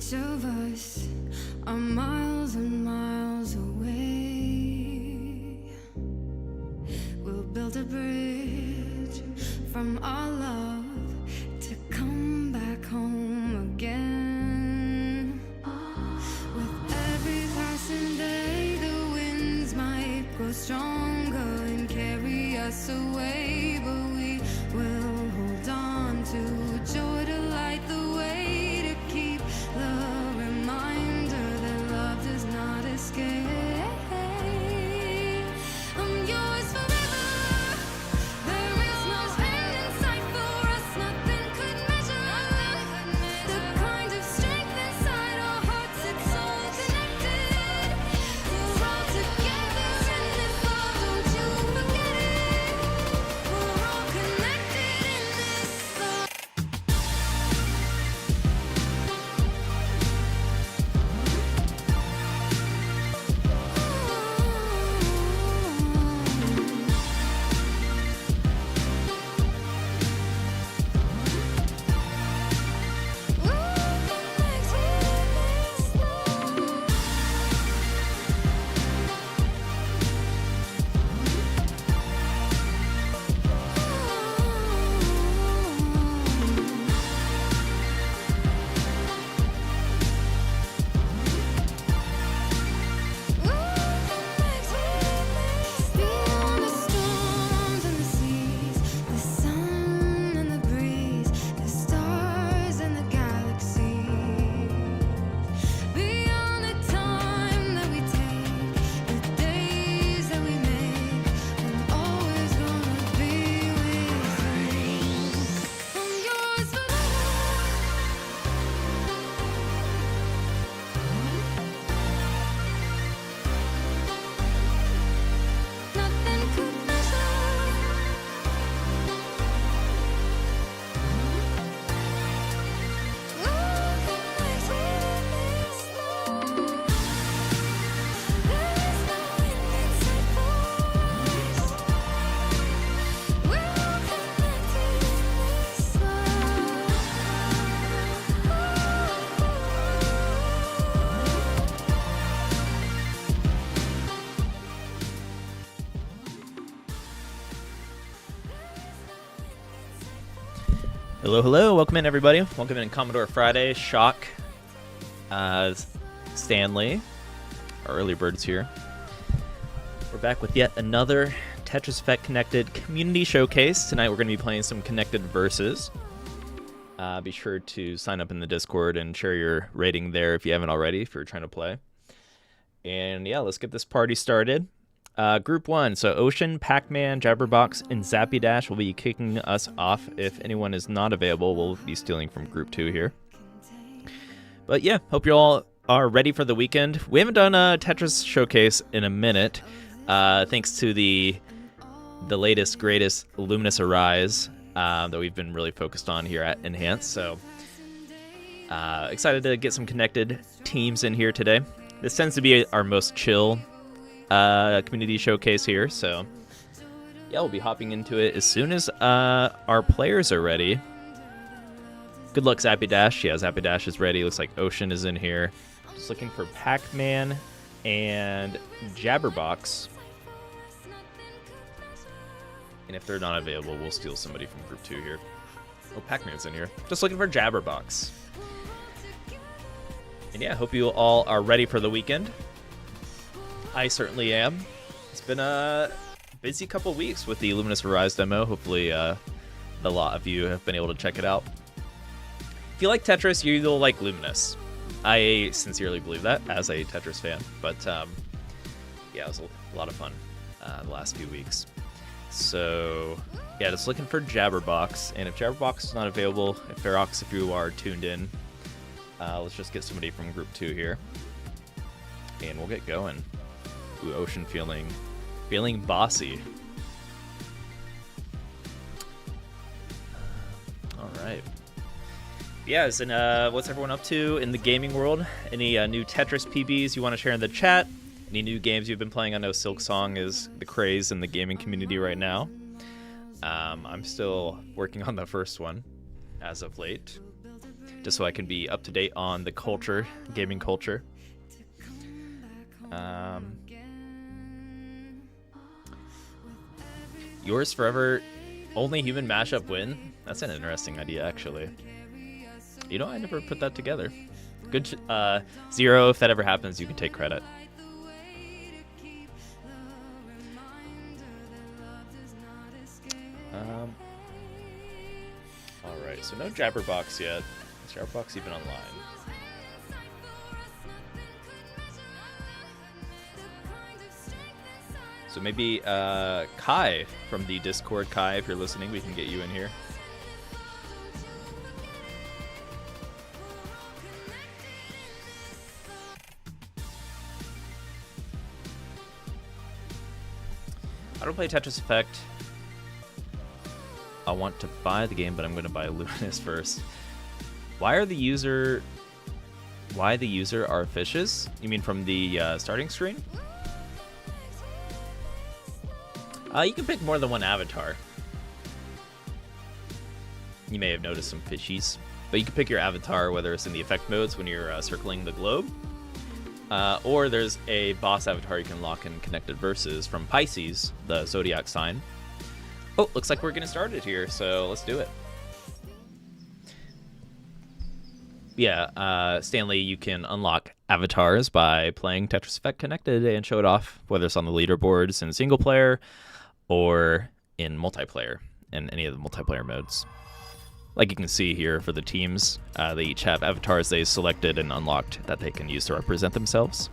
Each of us are miles and miles away. We'll build a bridge from our love to come back home again. With every passing day, the winds might grow stronger and carry us away, but we will hold on to joy to light the way, to keep the reminder that love does not escape. I'm yours forever. There is no end in sight for us. Nothing could measure the kind of strength inside our hearts. It's all connected. We're all together in this love. Don't you forget it. We're all connected in this love. Beyond the storms and the seas, the sun and the breeze, the stars and the galaxy. Beyond the time that we take, the days that we make, I'm always gonna be with you. I'm yours forever. Nothing could measure. We're all connected in this love. There is no end in sight for us. We're all connected in this love. Hello, hello. Welcome in, everybody. Welcome in Commodore Friday. Shock. Stanley. Our early birds here. We're back with yet another Tetris Effect Connected Community Showcase. Tonight we're going to be playing some Connected Versus. Be sure to sign up in the Discord and share your rating there if you haven't already, if you're trying to play. And yeah, let's get this party started. Group 1, so Ocean, Pac-Man, Jabberbox, and Zappy Dash will be kicking us off. If anyone is not available, we'll be stealing from Group 2 here. But yeah, hope you all are ready for the weekend. We haven't done a Tetris showcase in a minute, thanks to the latest, greatest Luminous Arise that we've been really focused on here at Enhance. So excited to get some connected teams in here today. This tends to be our most chill community showcase here, so yeah, we'll be hopping into it as soon as our players are ready. Good luck, Zappy Dash. Yeah, Zappy Dash is ready. Looks like Ocean is in here. Just looking for Pac-Man and Jabberbox. And if they're not available, we'll steal somebody from Group 2 here. Oh, Pac-Man's in here. Just looking for Jabberbox. And yeah, hope you all are ready for the weekend. I certainly am. It's been a busy couple weeks with the Luminous Arise demo. Hopefully a lot of you have been able to check it out. If you like Tetris, you'll like Luminous. I sincerely believe that as a Tetris fan. But yeah, it was a lot of fun the last few weeks. So yeah, just looking for Jabberbox. And if Jabberbox is not available, if Ferox, if you are tuned in, let's just get somebody from Group 2 here. And we'll get going. Ooh, Ocean feeling bossy. All right. Yes, and what's everyone up to in the gaming world? Any new Tetris PBs you want to share in the chat? Any new games you've been playing? I know Silk Song is the craze in the gaming community right now. I'm still working on the first one. as of late, just so I can be up to date on the culture, gaming culture. Yours forever, only human mashup win? That's an interesting idea, actually. You know, I never put that together. Good, Zero, if that ever happens, you can take credit. Alright, so no Jabberbox yet. Is Jabberbox even online? So maybe Kai from the Discord. Kai, if you're listening, we can get you in here. I don't play Tetris Effect. I want to buy the game, but I'm going to buy Luminous first. Why the user are fishes? You mean from the starting screen? You can pick more than one avatar. You may have noticed some fishies, but you can pick your avatar, whether it's in the effect modes when you're circling the globe, or there's a boss avatar you can lock in Connected Versus from Pisces, the zodiac sign. Oh, looks like we're getting started here, so let's do it. Yeah, Stanley, you can unlock avatars by playing Tetris Effect Connected and show it off, whether it's on the leaderboards in single player or in multiplayer, in any of the multiplayer modes. Like you can see here for the teams, they each have avatars they selected and unlocked that they can use to represent themselves.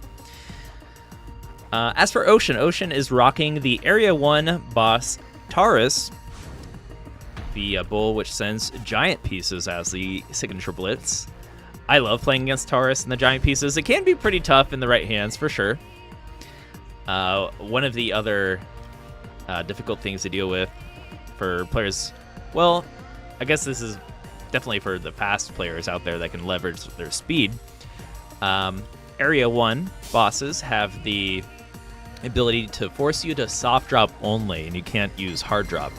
As for Ocean, Ocean is rocking the Area 1 boss Taurus, the bull which sends giant pieces as the signature blitz. I love playing against Taurus and the giant pieces. It can be pretty tough in the right hands, for sure. One of the other difficult things to deal with for players, well, I guess this is definitely for the fast players out there that can leverage their speed. Area 1 bosses have the ability to force you to soft drop only, and you can't use hard drop.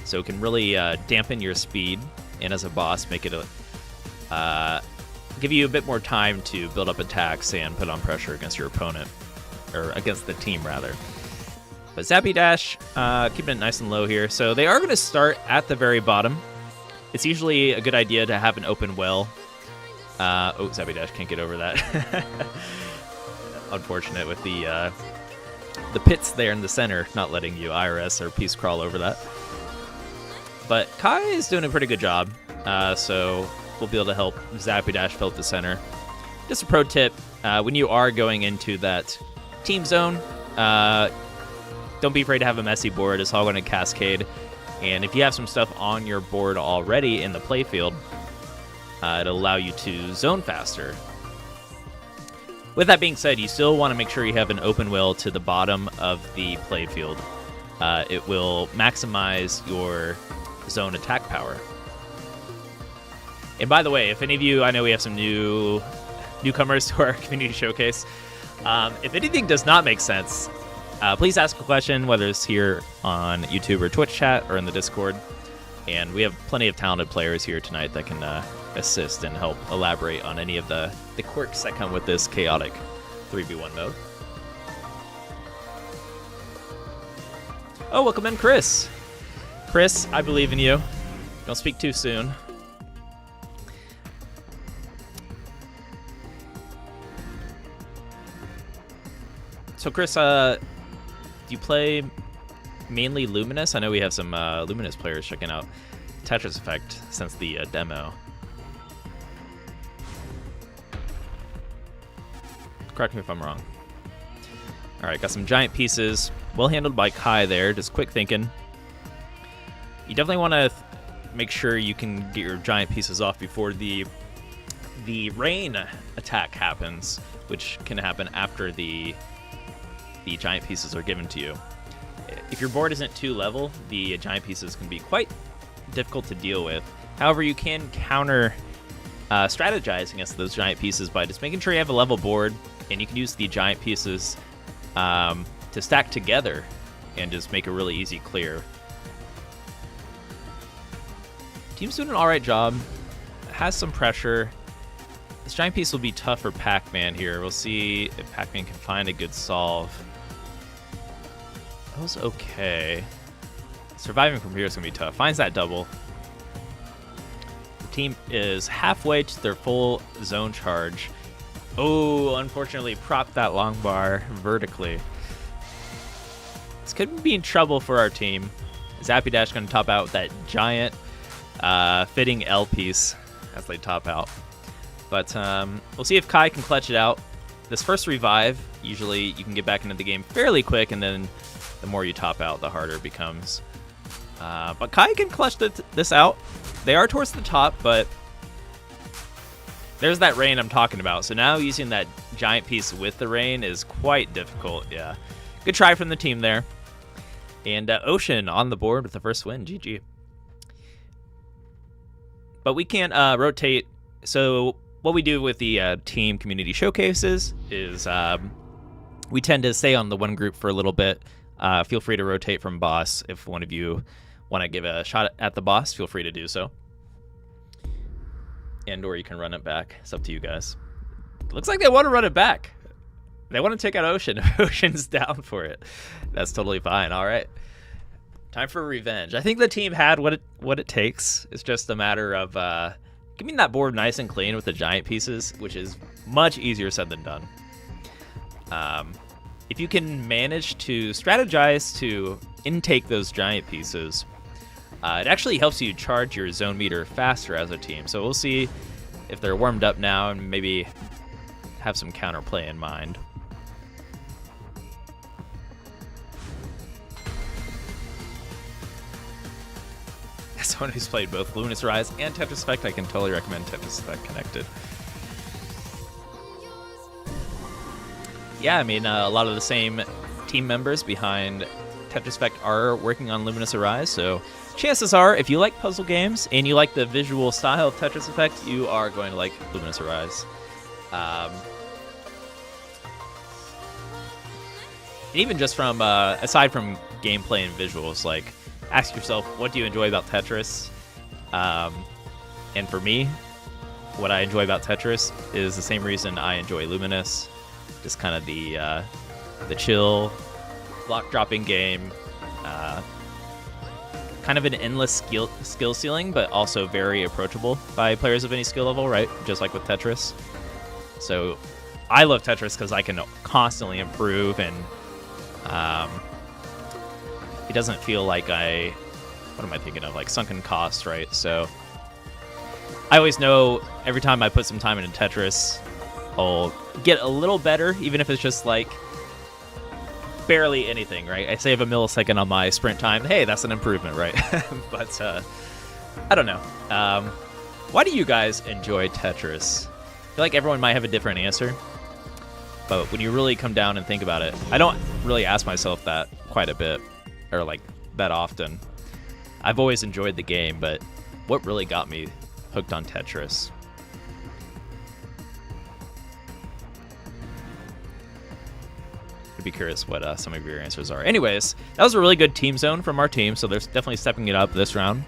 So it can really dampen your speed, and as a boss, make it give you a bit more time to build up attacks and put on pressure against your opponent, or against the team, rather. But Zappy Dash, keeping it nice and low here. So they are going to start at the very bottom. It's usually a good idea to have an open well. Oh, Zappy Dash can't get over that. Unfortunate with the pits there in the center, not letting you IRS or piece crawl over that. But Kai is doing a pretty good job, so we'll be able to help Zappy Dash fill up the center. Just a pro tip, when you are going into that team zone, don't be afraid to have a messy board. It's all going to cascade. And if you have some stuff on your board already in the playfield, it'll allow you to zone faster. With that being said, you still want to make sure you have an open will to the bottom of the playfield. It will maximize your zone attack power. And by the way, if any of you, I know we have some newcomers to our community showcase. If anything does not make sense, please ask a question, whether it's here on YouTube or Twitch chat or in the Discord. And we have plenty of talented players here tonight that can assist and help elaborate on any of the quirks that come with this chaotic 3v1 mode. Oh, welcome in, Chris. Chris, I believe in you. Don't speak too soon. So, Chris, do you play mainly Luminous? I know we have some Luminous players checking out Tetris Effect since the demo. Correct me if I'm wrong. All right, got some giant pieces. Well handled by Kai there. Just quick thinking. You definitely want to make sure you can get your giant pieces off before the rain attack happens, which can happen after the giant pieces are given to you. If your board isn't too level, the giant pieces can be quite difficult to deal with. However, you can counter strategize against those giant pieces by just making sure you have a level board, and you can use the giant pieces to stack together and just make a really easy clear. Team's doing an alright job. Has some pressure. This giant piece will be tough for Pac-Man here. We'll see if Pac-Man can find a good solve. That was okay. Surviving from here is going to be tough. Finds that double. The team is halfway to their full zone charge. Oh, unfortunately, propped that long bar vertically. This could be in trouble for our team. Zappy Dash going to top out with that giant fitting L piece as they top out. But we'll see if Kai can clutch it out. This first revive, usually you can get back into the game fairly quick, and then the more you top out, the harder it becomes. But Kai can clutch this out. They are towards the top, but there's that rain I'm talking about. So now using that giant piece with the rain is quite difficult. Yeah, good try from the team there. And Ocean on the board with the first win. GG. But we can't rotate. So what we do with the team community showcases is we tend to stay on the one group for a little bit. Feel free to rotate from boss. If one of you want to give a shot at the boss, feel free to do so. And or you can run it back. It's up to you guys. Looks like they want to run it back. They want to take out Ocean. Ocean's down for it. That's totally fine. All right. Time for revenge. I think the team had what it takes. It's just a matter of keeping that board nice and clean with the giant pieces, which is much easier said than done. If you can manage to strategize to intake those giant pieces, it actually helps you charge your zone meter faster as a team. So we'll see if they're warmed up now and maybe have some counterplay in mind. As someone who's played both Luminous Rise and Tetris Effect, I can totally recommend Tetris Effect Connected. Yeah, I mean, a lot of the same team members behind Tetris Effect are working on Luminous Rise, so chances are, if you like puzzle games and you like the visual style of Tetris Effect, you are going to like Luminous Rise. And even just from, aside from gameplay and visuals, like, ask yourself, what do you enjoy about Tetris? And for me, what I enjoy about Tetris is the same reason I enjoy Luminous. Just kind of the chill, block-dropping game. Kind of an endless skill ceiling, but also very approachable by players of any skill level, right? Just like with Tetris. So I love Tetris because I can constantly improve, and it doesn't feel like what am I thinking of? Like sunken cost, right? So I always know every time I put some time into Tetris, I'll get a little better, even if it's just like barely anything, right? I save a millisecond on my sprint time. Hey, that's an improvement, right? But I don't know. Why do you guys enjoy Tetris? I feel like everyone might have a different answer. But when you really come down and think about it, I don't really ask myself that quite a bit, or like that often. I've always enjoyed the game, but what really got me hooked on Tetris? I'd be curious what some of your answers are. Anyways, that was a really good team zone from our team, so they're definitely stepping it up this round.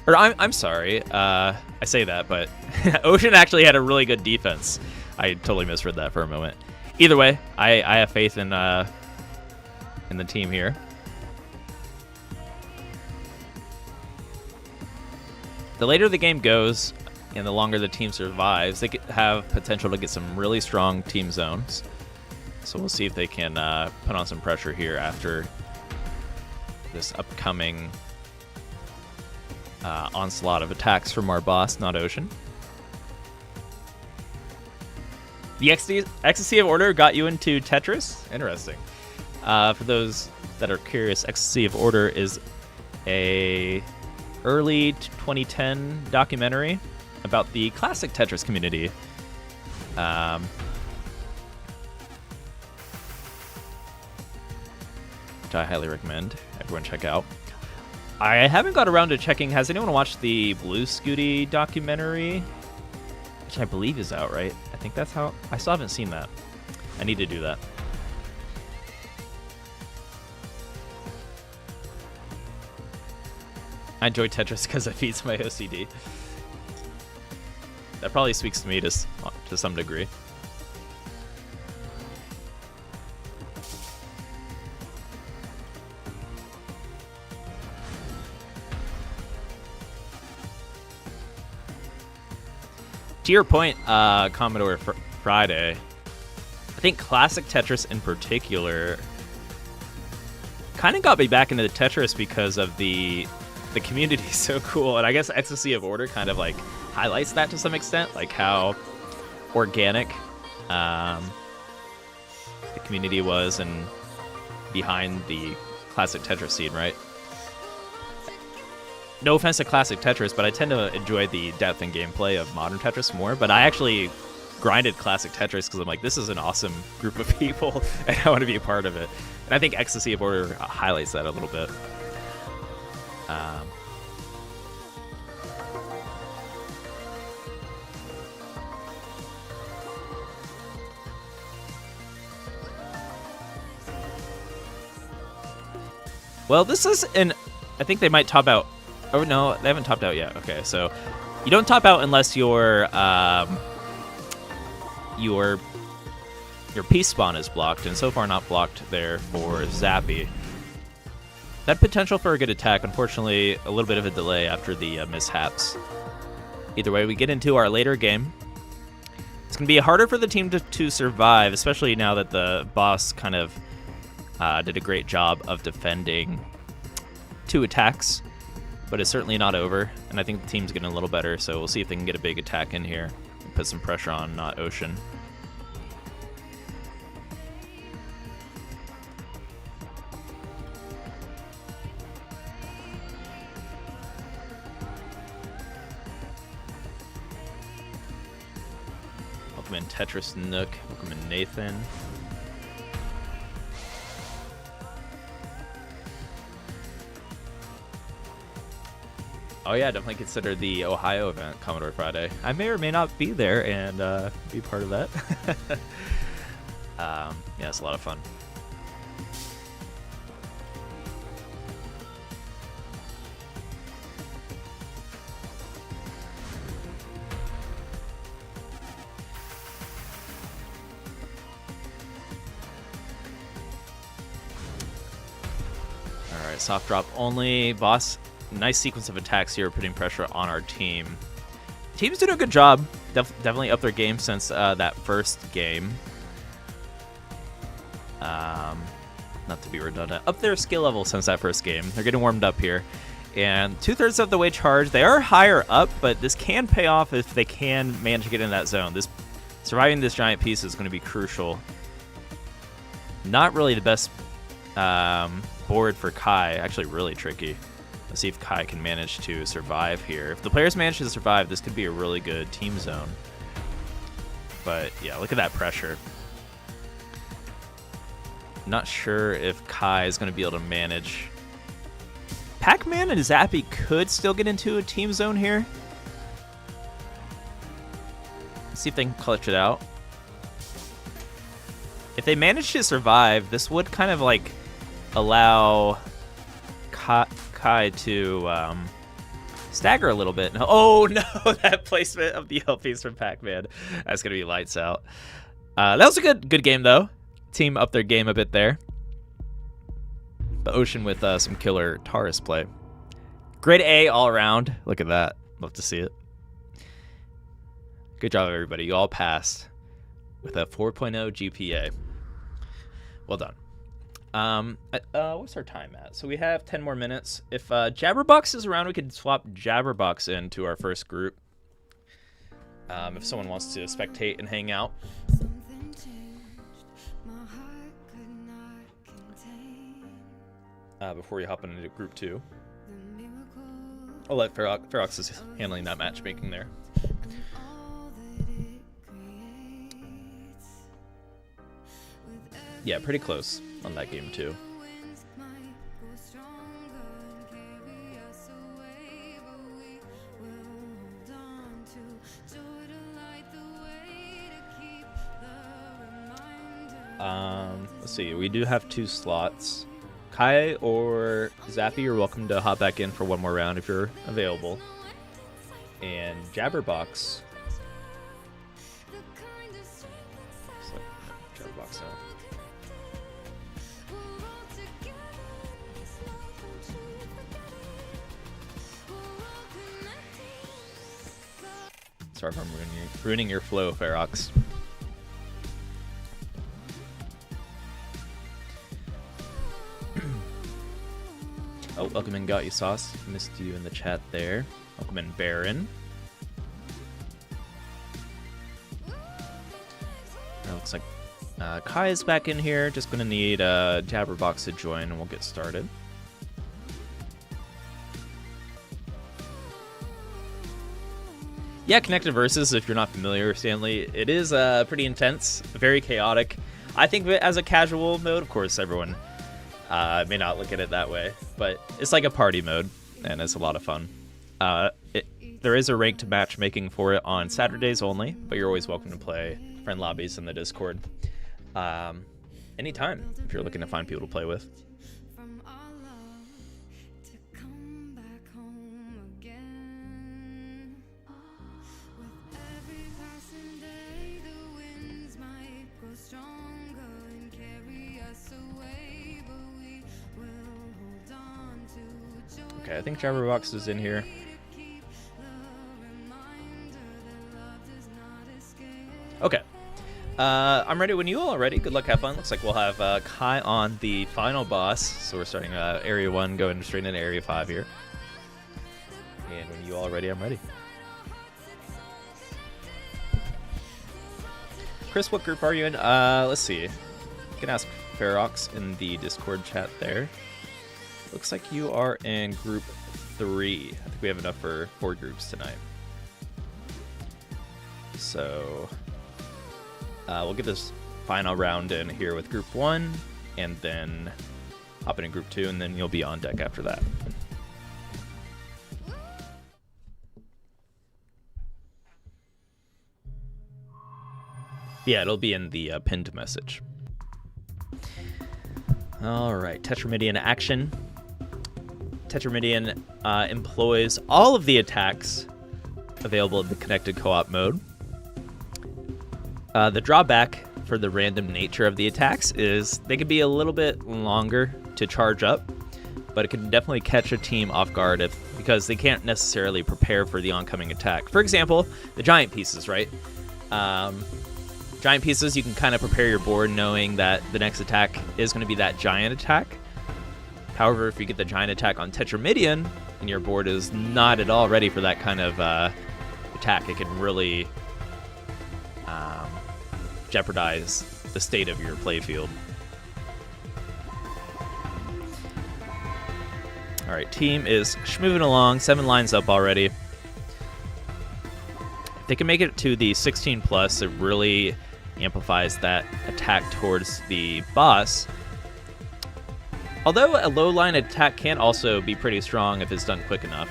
Or I'm sorry, I say that, but Ocean actually had a really good defense. I totally misread that for a moment. Either way, I have faith in the team here. The later the game goes and the longer the team survives, they could have potential to get some really strong team zones. So we'll see if they can put on some pressure here after this upcoming onslaught of attacks from our boss, not Ocean. The Ecstasy of Order got you into Tetris? Interesting. For those that are curious, Ecstasy of Order is a early 2010 documentary about the classic Tetris community. Which I highly recommend everyone check out. I haven't got around to checking. Has anyone watched the Blue Scooty documentary? Which I believe is out, right? I think that's how... I still haven't seen that. I need to do that. I enjoy Tetris because it feeds my OCD. That probably speaks to me to some degree. To your point, Commodore Friday, I think classic Tetris in particular kind of got me back into the Tetris because of the community is so cool, and I guess Ecstasy of Order kind of like highlights that to some extent, like how organic the community was and behind the classic Tetris scene, right? No offense to classic Tetris, but I tend to enjoy the depth and gameplay of modern Tetris more. But I actually grinded classic Tetris because I'm like, this is an awesome group of people, and I want to be a part of it. And I think Ecstasy of Order highlights that a little bit. Well, this is I think they might top out. Oh no, they haven't topped out yet. Okay, so you don't top out unless your peace spawn is blocked, and so far not blocked there for Zappy. That potential for a good attack, unfortunately, a little bit of a delay after the mishaps. Either way, we get into our later game. It's going to be harder for the team to survive, especially now that the boss kind of did a great job of defending 2 attacks. But it's certainly not over, and I think the team's getting a little better, so we'll see if they can get a big attack in here and put some pressure on Ocean. Welcome in Tetris Nook, welcome in Nathan. Oh yeah, definitely consider the Ohio event, Commodore Friday. I may or may not be there and be part of that. Yeah, it's a lot of fun. All right, soft drop only. Boss. Nice sequence of attacks here, putting pressure on our team. Team's doing a good job. Definitely up their game since that first game. Not to be redundant. Up their skill level since that first game. They're getting warmed up here. And 2/3 of the way charged. They are higher up, but this can pay off if they can manage to get in that zone. Surviving this giant piece is going to be crucial. Not really the best board for Kai. Actually, really tricky. Let's see if Kai can manage to survive here. If the players manage to survive, this could be a really good team zone. But yeah, look at that pressure. Not sure if Kai is going to be able to manage. Pac-Man and Zappy could still get into a team zone here. Let's see if they can clutch it out. If they manage to survive, this would kind of like allow Kai to stagger a little bit. Oh no, that placement of the LPs from Pac-Man. That's going to be lights out. That was a good game though. Team up their game a bit there. But Ocean with some killer Taurus play. Grade A all around. Look at that. Love to see it. Good job, everybody. You all passed with a 4.0 GPA. Well done. What's our time at? So we have 10 more minutes. If Jabberbox is around, we could swap Jabberbox into our first group. If someone wants to spectate and hang out. Before we hop into group 2. I'll let Ferox is handling that matchmaking there. Yeah, pretty close on that game too. Let's see. We do have 2 slots. Kai or Zappy, you're welcome to hop back in for one more round if you're available. And Jabberbox. Jabberbox now. Sorry if I'm ruining your flow, Ferox. Oh, welcome in, Got You Sauce. Missed you in the chat there. Welcome in, Baron. Looks like Kai is back in here. Just gonna need Jabberbox to join and we'll get started. Yeah, Connected Versus, if you're not familiar, Stanley, it is pretty intense, very chaotic. I think of it as a casual mode. Of course, everyone may not look at it that way, but it's like a party mode, and it's a lot of fun. There is a ranked matchmaking for it on Saturdays only, but you're always welcome to play friend lobbies in the Discord anytime if you're looking to find people to play with. Okay, I think Jabberbox is in here. Okay. I'm ready when you all are ready. Good luck, have fun. Looks like we'll have Kai on the final boss. So we're starting Area 1, going straight into Area 5 here. And when you all are ready, I'm ready. Chris, what group are you in? Let's see. You can ask Ferox in the Discord chat there. Looks like you are in group 3. I think we have enough for 4 groups tonight. So we'll get this final round in here with group 1, and then hop in group 2, and then you'll be on deck after that. Yeah, it'll be in the pinned message. All right, Tetramidian action. Tetramidian employs all of the attacks available in the connected co-op mode. The drawback for the random nature of the attacks is they can be a little bit longer to charge up, but it can definitely catch a team off guard because they can't necessarily prepare for the oncoming attack. For example, the giant pieces, right? Giant pieces, you can kind of prepare your board knowing that the next attack is going to be that giant attack. However, if you get the giant attack on Tetramidian and your board is not at all ready for that kind of attack, it can really jeopardize the state of your playfield. All right, team is moving along, 7 lines up already. If they can make it to the 16 plus, it really amplifies that attack towards the boss. Although a low line attack can also be pretty strong if it's done quick enough.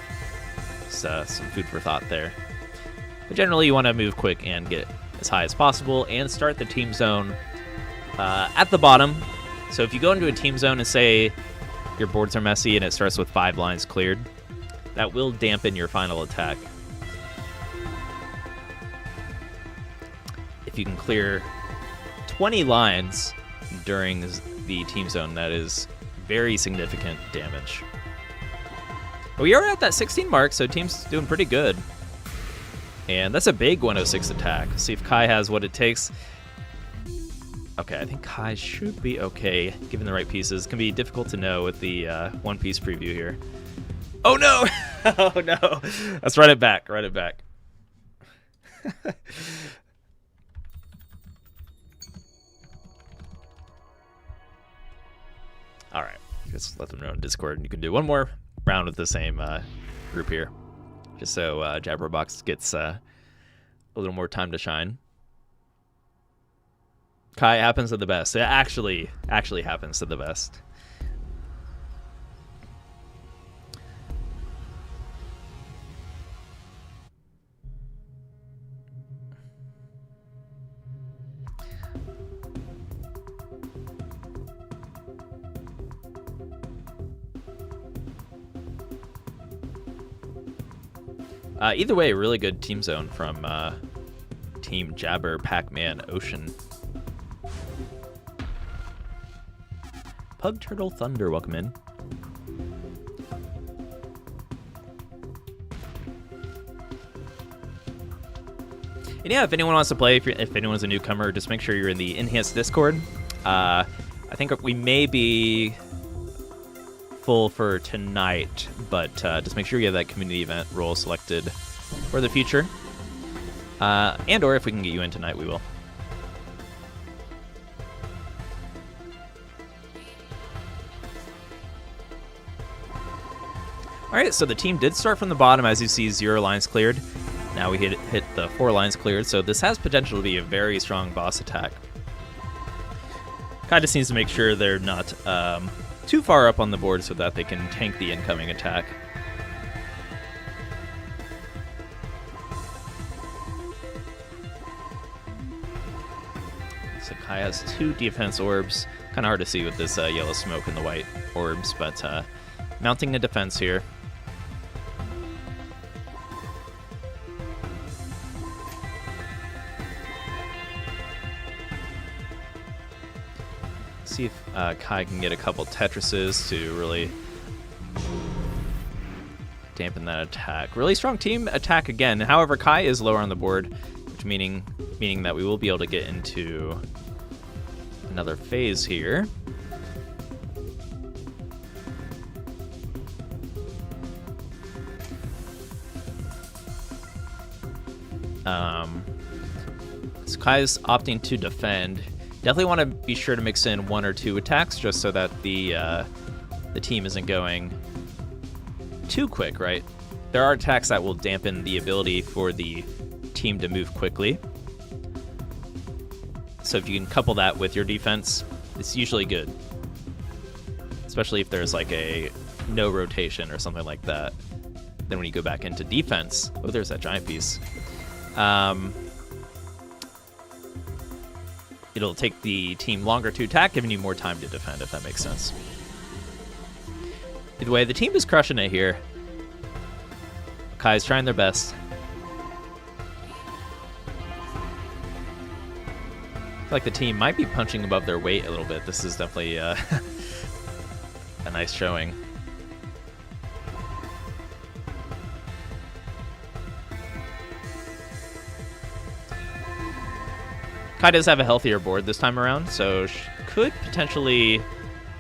So some food for thought there. But generally you want to move quick and get as high as possible and start the team zone at the bottom. So if you go into a team zone and say your boards are messy and it starts with 5 lines cleared, that will dampen your final attack. If you can clear 20 lines during the team zone, that is very significant damage. But we are at that 16 mark, so team's doing pretty good. And that's a big 106 attack. See if Kai has what it takes. Okay, I think Kai should be okay, given the right pieces. It can be difficult to know with the one-piece preview here. Oh no! Oh no! Let's run it back, run it back. All right, just let them know in Discord, and you can do one more round with the same group here, just so Jabberbox gets a little more time to shine. Kai happens to the best. It actually happens to the best. Either way, really good team zone from Team Jabber, Pac-Man, Ocean. Pug Turtle Thunder, welcome in. And yeah, if anyone wants to play, if anyone's a newcomer, just make sure you're in the enhanced Discord. I think we may be full for tonight, but just make sure you have that community event role selected for the future. And or if we can get you in tonight, we will. All right, so the team did start from the bottom. As you see, 0 lines cleared. Now we hit the 4 lines cleared, so this has potential to be a very strong boss attack. Kind of needs to make sure they're not too far up on the board so that they can tank the incoming attack. So Kai has 2 defense orbs. Kind of hard to see with this yellow smoke and the white orbs, but mounting a defense here. See if Kai can get a couple Tetrises to really dampen that attack. Really strong team attack again. However, Kai is lower on the board, which meaning that we will be able to get into another phase here. So Kai's opting to defend. Definitely want to be sure to mix in 1 or 2 attacks just so that the team isn't going too quick, right? There are attacks that will dampen the ability for the team to move quickly. So if you can couple that with your defense, it's usually good. Especially if there's like a no rotation or something like that. Then when you go back into defense, oh, there's that giant piece. It'll take the team longer to attack, giving you more time to defend, if that makes sense. Either way, the team is crushing it here. Kai's trying their best. I feel like the team might be punching above their weight a little bit. This is definitely a nice showing. Kai does have a healthier board this time around, so she could potentially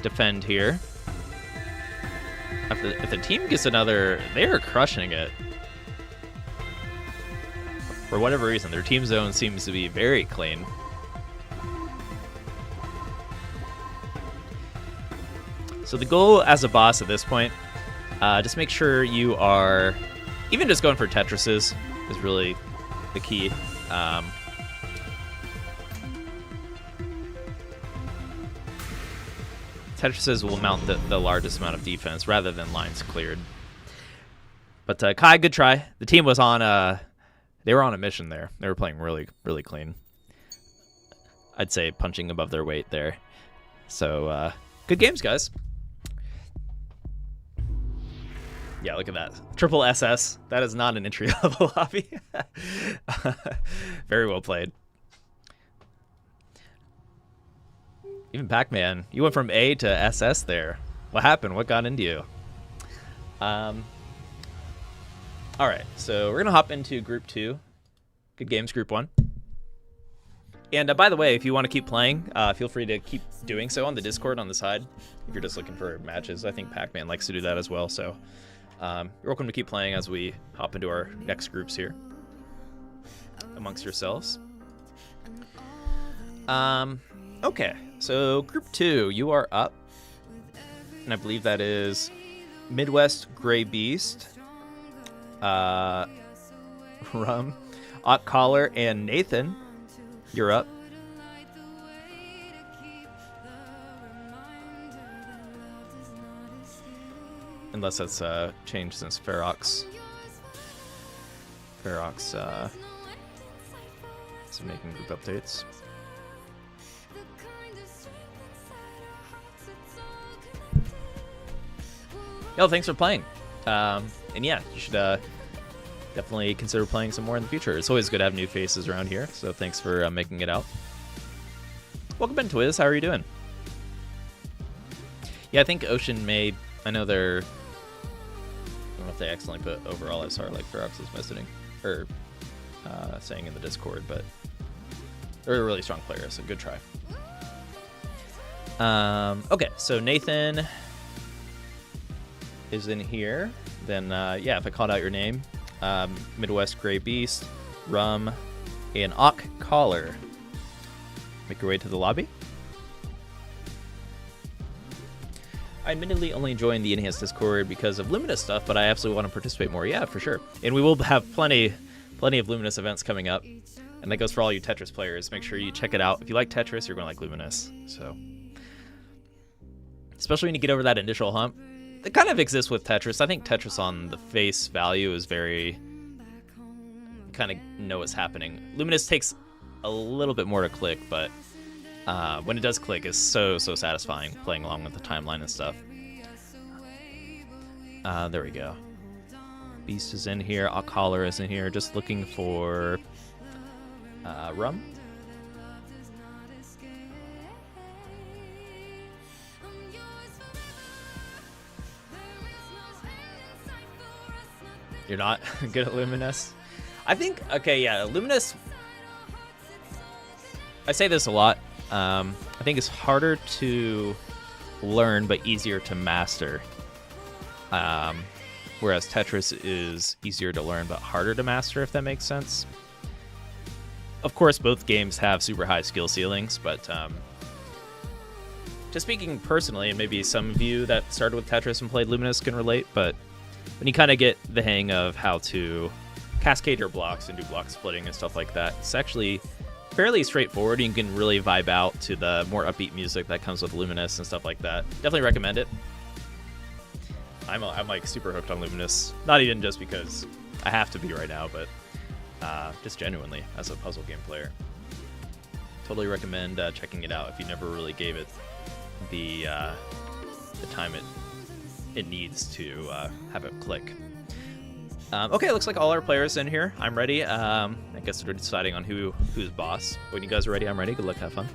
defend here. If the team gets another, they are crushing it. For whatever reason, their team zone seems to be very clean. So the goal as a boss at this point, just make sure you are, even just going for Tetrises is really the key. Tetrises will mount the largest amount of defense rather than lines cleared. But Kai, good try. The team was on they were on a mission there. They were playing really, really clean. I'd say punching above their weight there. So good games, guys. Yeah, look at that. Triple SS. That is not an entry level lobby. Very well played. Even Pac-Man, you went from A to SS there. What happened? What got into you? All right, so we're going to hop into Group 2. Good games, Group 1. And by the way, if you want to keep playing, feel free to keep doing so on the Discord on the side. If you're just looking for matches, I think Pac-Man likes to do that as well. So you're welcome to keep playing as we hop into our next groups here amongst yourselves. Okay, so Group 2, you are up. And I believe that is Midwest Gray Beast, Rum, Ott Collar, and Nathan. You're up. Unless that's changed since Ferox is making group updates. Yo, thanks for playing. And yeah, you should definitely consider playing some more in the future. It's always good to have new faces around here, so thanks for making it out. Welcome in, Twiz. How are you doing? Yeah, I think Ocean made... I know they're... I don't know if they accidentally put overall as hard like Ferox is mentioning, or saying in the Discord, but they're a really strong player, so good try. Okay, so Nathan is in here. Then, yeah, if I called out your name, Midwest Grey Beast, Rum, and Ock Collar. Make your way to the lobby. I admittedly only joined the Enhanced Discord because of Luminous stuff, but I absolutely want to participate more. Yeah, for sure. And we will have plenty of Luminous events coming up. And that goes for all you Tetris players. Make sure you check it out. If you like Tetris, you're going to like Luminous. So, especially when you get over that initial hump. It kind of exists with Tetris. I think Tetris on the face value is very... kind of know what's happening. Luminous takes a little bit more to click, but when it does click, it's so satisfying playing along with the timeline and stuff. There we go. Beast is in here. Collar is in here. Just looking for Rum. You're not good at Luminous? I think, okay, yeah, Luminous, I say this a lot. I think it's harder to learn, but easier to master. Whereas Tetris is easier to learn, but harder to master, if that makes sense. Of course, both games have super high skill ceilings, but just speaking personally, and maybe some of you that started with Tetris and played Luminous can relate, but when you kind of get the hang of how to cascade your blocks and do block splitting and stuff like that, it's actually fairly straightforward. You can really vibe out to the more upbeat music that comes with Luminous and stuff like that. Definitely recommend it. I'm like super hooked on Luminous, not even just because I have to be right now, but just genuinely as a puzzle game player. Totally recommend checking it out if you never really gave it the time it needs to have it click. Okay, looks like all our players in here. I'm ready. I guess we're deciding on who's boss. When you guys are ready, I'm ready. Good luck, have fun.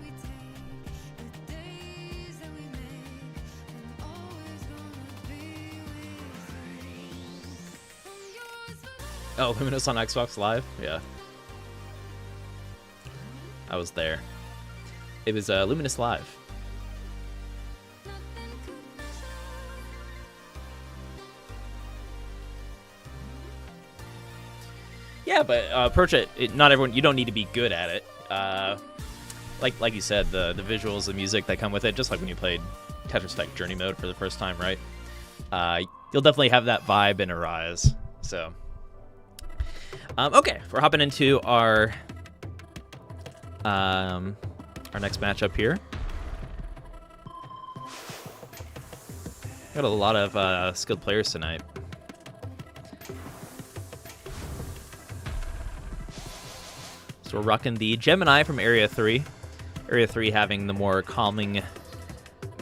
Oh, Luminous on Xbox Live? Yeah. I was there. It was Luminous Live. Yeah, but approach it. Not everyone. You don't need to be good at it. Like you said, the visuals, the music that come with it. Just like when you played Tetris Effect Journey Mode for the first time, right? You'll definitely have that vibe in Arise. So, okay, we're hopping into our next matchup here. Got a lot of skilled players tonight. So we're rocking the Gemini from Area 3. Area 3 having the more calming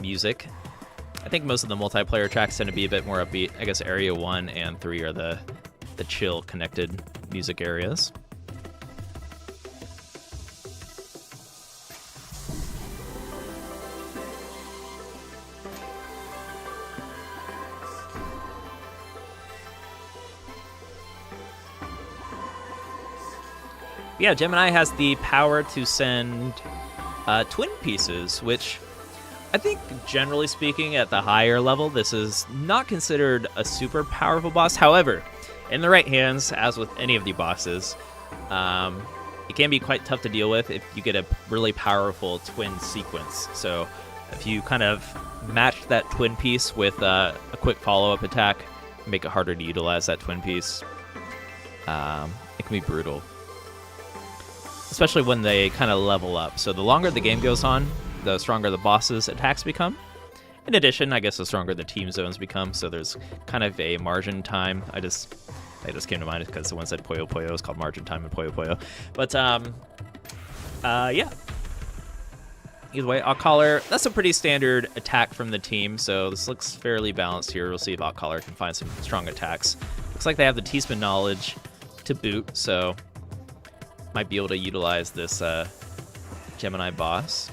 music. I think most of the multiplayer tracks tend to be a bit more upbeat. I guess Area 1 and 3 are the chill, connected music areas. Yeah, Gemini has the power to send twin pieces, which I think, generally speaking, at the higher level, this is not considered a super powerful boss. However, in the right hands, as with any of the bosses, it can be quite tough to deal with if you get a really powerful twin sequence. So if you kind of match that twin piece with a quick follow-up attack, make it harder to utilize that twin piece, it can be brutal. Especially when they kind of level up. So the longer the game goes on, the stronger the boss's attacks become. In addition, I guess the stronger the team zones become, so there's kind of a margin time. That just came to mind because someone said Puyo Puyo is called margin time in Puyo Puyo. But, yeah. Either way, Ock-Collar, that's a pretty standard attack from the team, so this looks fairly balanced here. We'll see if Ock-Collar can find some strong attacks. Looks like they have the T-Spin knowledge to boot, so might be able to utilize this Gemini boss.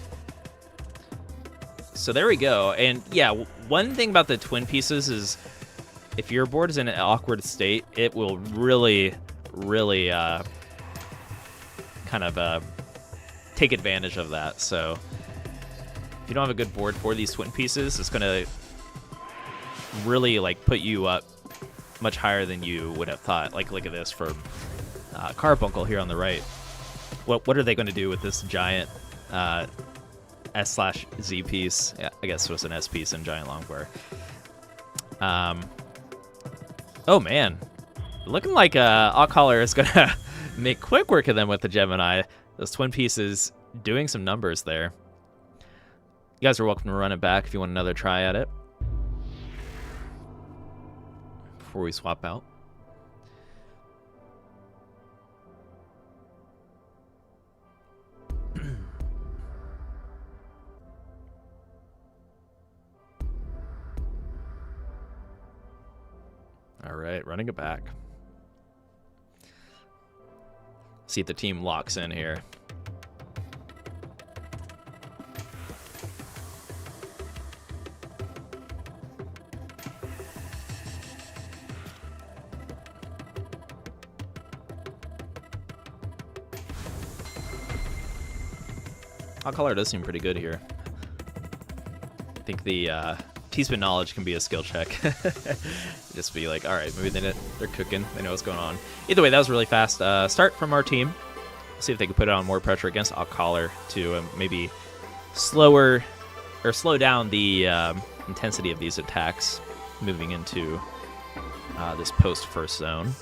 So there we go. And yeah, one thing about the twin pieces is if your board is in an awkward state, it will really kind of take advantage of that. So if you don't have a good board for these twin pieces, it's going to really like put you up much higher than you would have thought. Like, look at this for Carbuncle here on the right. What are they going to do with this giant S/Z piece? Yeah, I guess it was an S piece and giant longbow. Oh man, looking like Oddcaller is gonna make quick work of them with the Gemini. Those twin pieces doing some numbers there. You guys are welcome to run it back if you want another try at it before we swap out. All right, running it back. See if the team locks in here. Oddcaller does seem pretty good here. I think the T-spin knowledge can be a skill check. Just be like, all right, maybe they're cooking. They know what's going on. Either way, that was really fast start from our team. See if they can put on more pressure against Oddcaller to maybe slow down the intensity of these attacks moving into this post-first zone.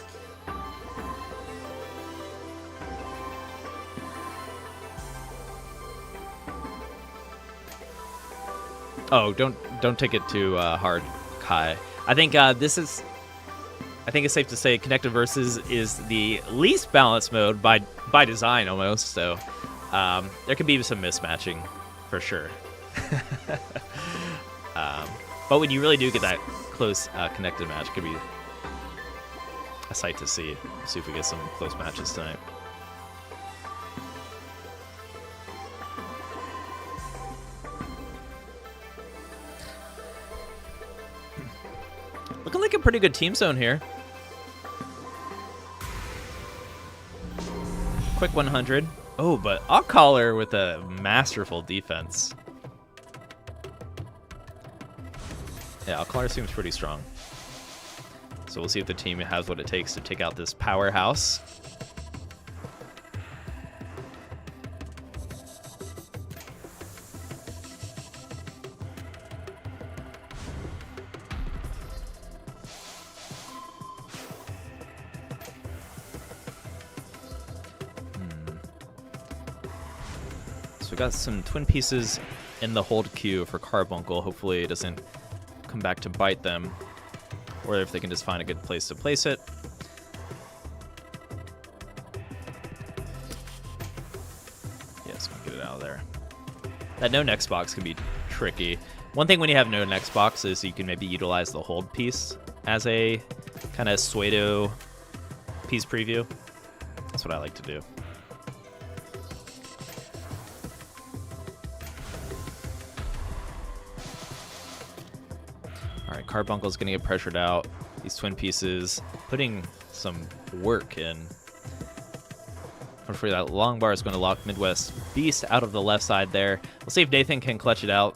Oh, don't take it too hard, Kai. I think I think it's safe to say Connected Versus is the least balanced mode by design almost. So there could be some mismatching for sure. But when you really do get that close connected match, it could be a sight to see. See if we get some close matches tonight. Looking like a pretty good team zone here. Quick 100. Oh, but Oddcaller with a masterful defense. Yeah, Oddcaller seems pretty strong. So we'll see if the team has what it takes to take out this powerhouse. So we got some twin pieces in the hold queue for Carbuncle. Hopefully it doesn't come back to bite them, or if they can just find a good place to place it. Yes, get it out of there. That no next box can be tricky. One thing when you have no next box is you can maybe utilize the hold piece as a kind of pseudo piece preview. That's what I like to do. Alright, Carbuncle's gonna get pressured out. These twin pieces putting some work in. Hopefully that long bar is going to lock Midwest Beast out of the left side there. We'll see if Nathan can clutch it out.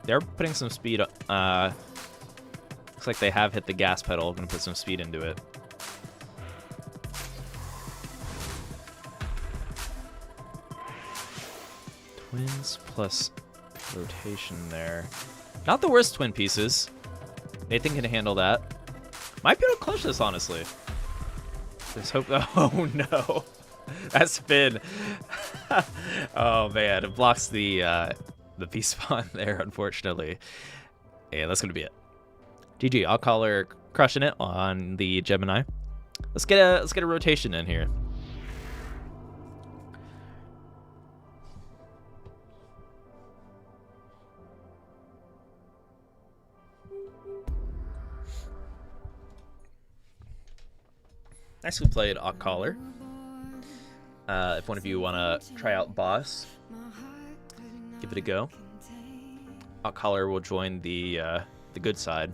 They're putting some speed. Looks like they have hit the gas pedal. Going to put some speed into it. Twins plus rotation there. Not the worst twin pieces. Nathan can handle that. Might be able to clutch this, honestly. Just hope. Oh no, that spin. Oh man, it blocks the B spawn there, unfortunately. Yeah, that's gonna be it. GG. Oddcaller crushing it on the Gemini. Let's get a rotation in here. Nicely played, Ock Collar. If one of you want to try out Boss, give it a go. Ock Collar will join the good side,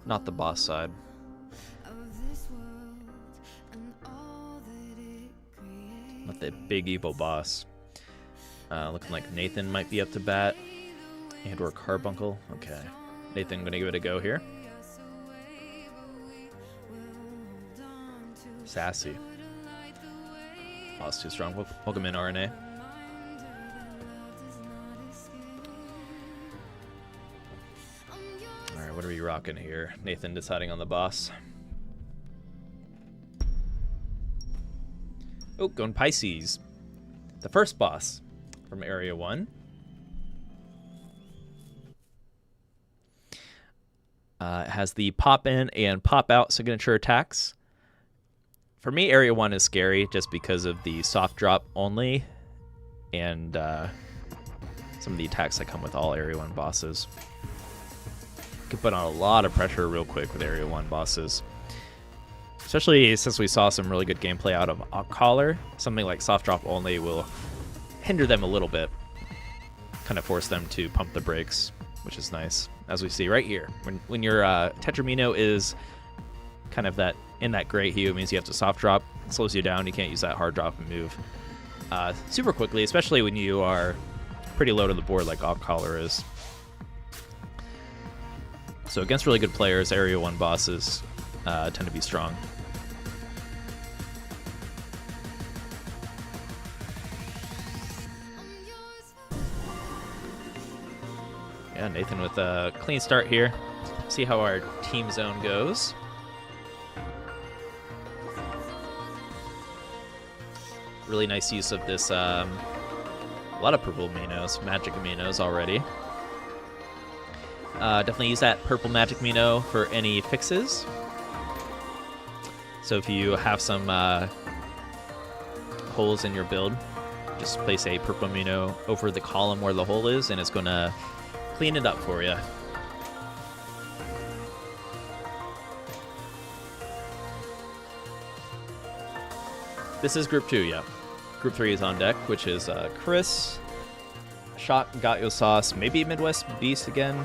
not the boss side. Not the big evil boss. Looking like Nathan might be up to bat. And or Carbuncle. Okay. Nathan, gonna give it a go here. Sassy. Boss too strong. Welcome in, RNA. Alright, what are we rocking here? Nathan deciding on the boss. Oh, going Pisces. The first boss from Area 1. It has the pop in and pop out signature attacks. For me, Area 1 is scary just because of the soft drop only and some of the attacks that come with all Area 1 bosses. You can put on a lot of pressure real quick with Area 1 bosses. Especially since we saw some really good gameplay out of Ock Collar. Something like soft drop only will hinder them a little bit. Kind of force them to pump the brakes, which is nice. As we see right here. When your Tetramino is kind of in that gray hue, it means you have to soft drop. It slows you down. You can't use that hard drop and move super quickly, especially when you are pretty low to the board like Ock Collar is. So against really good players, Area 1 bosses tend to be strong. Yeah, Nathan with a clean start here. See how our team zone goes. Really nice use of this, a lot of purple Minos, magic Minos already. Definitely use that purple magic Mino for any fixes. So if you have some holes in your build, just place a purple Mino over the column where the hole is, and it's going to clean it up for you. This is Group 2, yeah. Group 3 is on deck, which is Chris, Shot, Got Yo Sauce, maybe Midwest Beast again.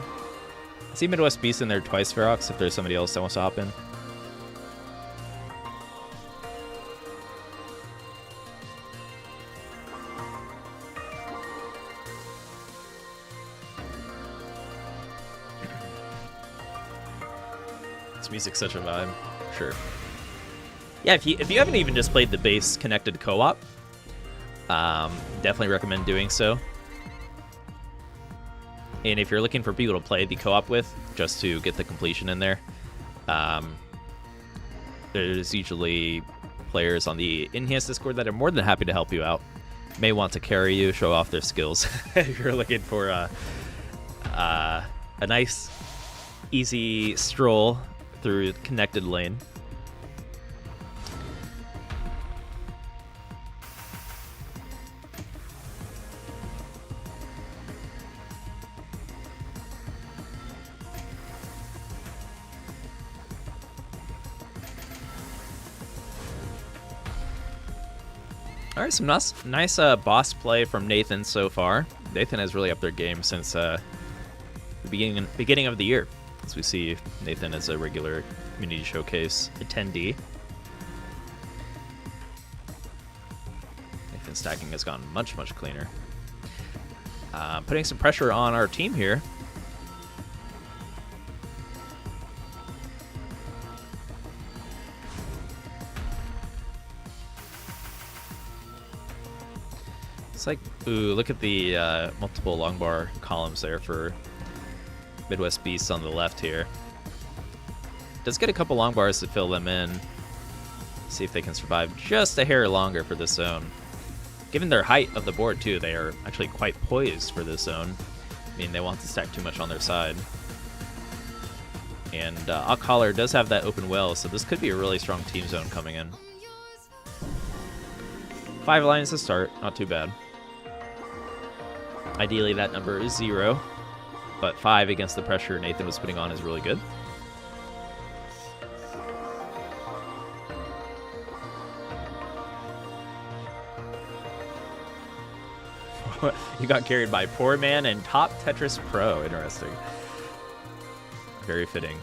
I see Midwest Beast in there twice, Ferox, if there's somebody else that wants to hop in. This music's such a vibe, sure. Yeah, if you haven't even just played the base connected co-op, definitely recommend doing so. And if you're looking for people to play the co-op with, just to get the completion in there, there's usually players on the Enhanced Discord that are more than happy to help you out. May want to carry you, show off their skills. If you're looking for a nice, easy stroll through connected lane. All right, some nice boss play from Nathan so far. Nathan has really upped their game since the beginning of the year. As we see, Nathan is a regular community showcase attendee. Nathan's stacking has gone much cleaner. Putting some pressure on our team here. It's like, ooh, look at the multiple long bar columns there for Midwest Beasts on the left here. Does get a couple long bars to fill them in. See if they can survive just a hair longer for this zone. Given their height of the board too, they are actually quite poised for this zone. I mean, they won't stack too much on their side. And Ock Collar does have that open well, so this could be a really strong team zone coming in. 5 lines to start, not too bad. Ideally, that number is 0, but 5 against the pressure Nathan was putting on is really good. You got carried by Poor Man and Top Tetris Pro. Interesting. Very fitting.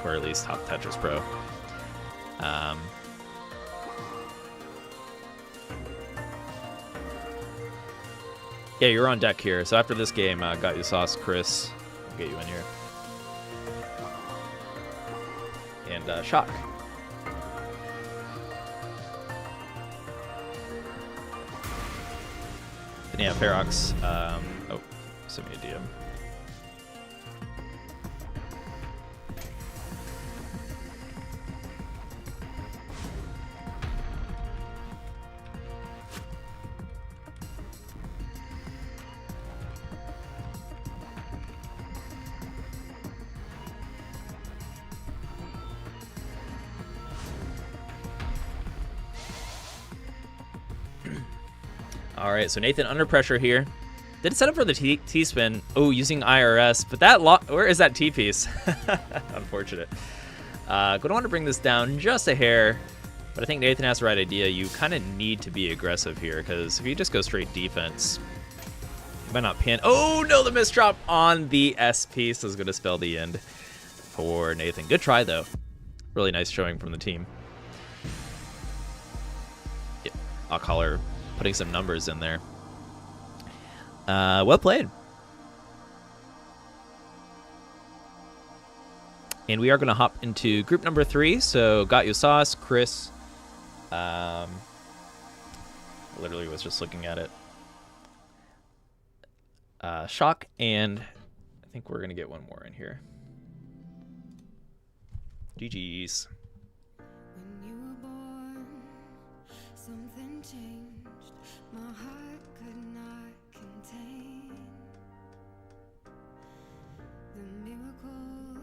Or at least Top Tetris Pro. Yeah, you're on deck here. So after this game, got you sauce, Chris. I'll get you in here. And Shock. Then yeah, Ferox. Oh, send me a DM. All right, so Nathan under pressure here. Did set up for the T-spin. Oh, using IRS, but that where is that T-piece? Unfortunate. Gonna want to bring this down just a hair, but I think Nathan has the right idea. You kind of need to be aggressive here, because if you just go straight defense, you might not pin. Oh no, the misdrop on the S-piece is gonna spell the end for Nathan. Good try though. Really nice showing from the team. Yeah, I'll call her. Putting some numbers in there. Well played. And we are going to hop into group number 3. So got you sauce, Chris. Literally was just looking at it. Shock, and I think we're going to get one more in here. GG's. When you were born, something changed. My heart could not contain the miracle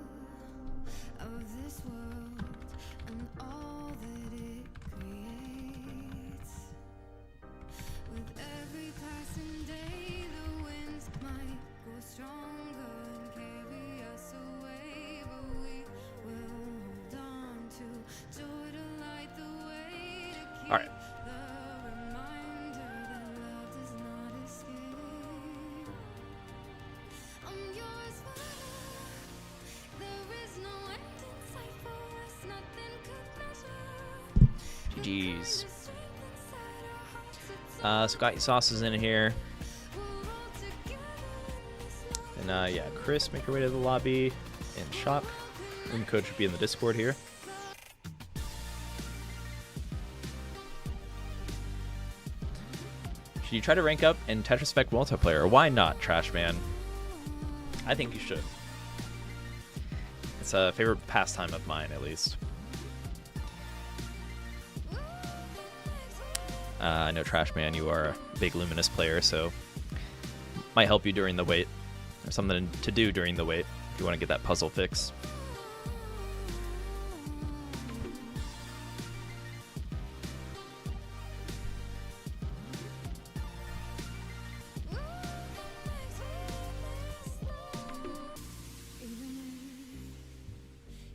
of this world and all that it creates. With every passing day, the winds might go stronger and carry us away, but we will hold on to joy to light the way to keep. All right. GG's. So got your sauces in here. And yeah, Chris, make your way to the lobby. And Shock. Room code should be in the Discord here. Should you try to rank up in Tetris Effect multiplayer? Why not, Trash Man? I think you should. It's a favorite pastime of mine, at least. I know, Trash Man, you are a big Luminous player, so might help you during the wait. Or something to do during the wait if you want to get that puzzle fix.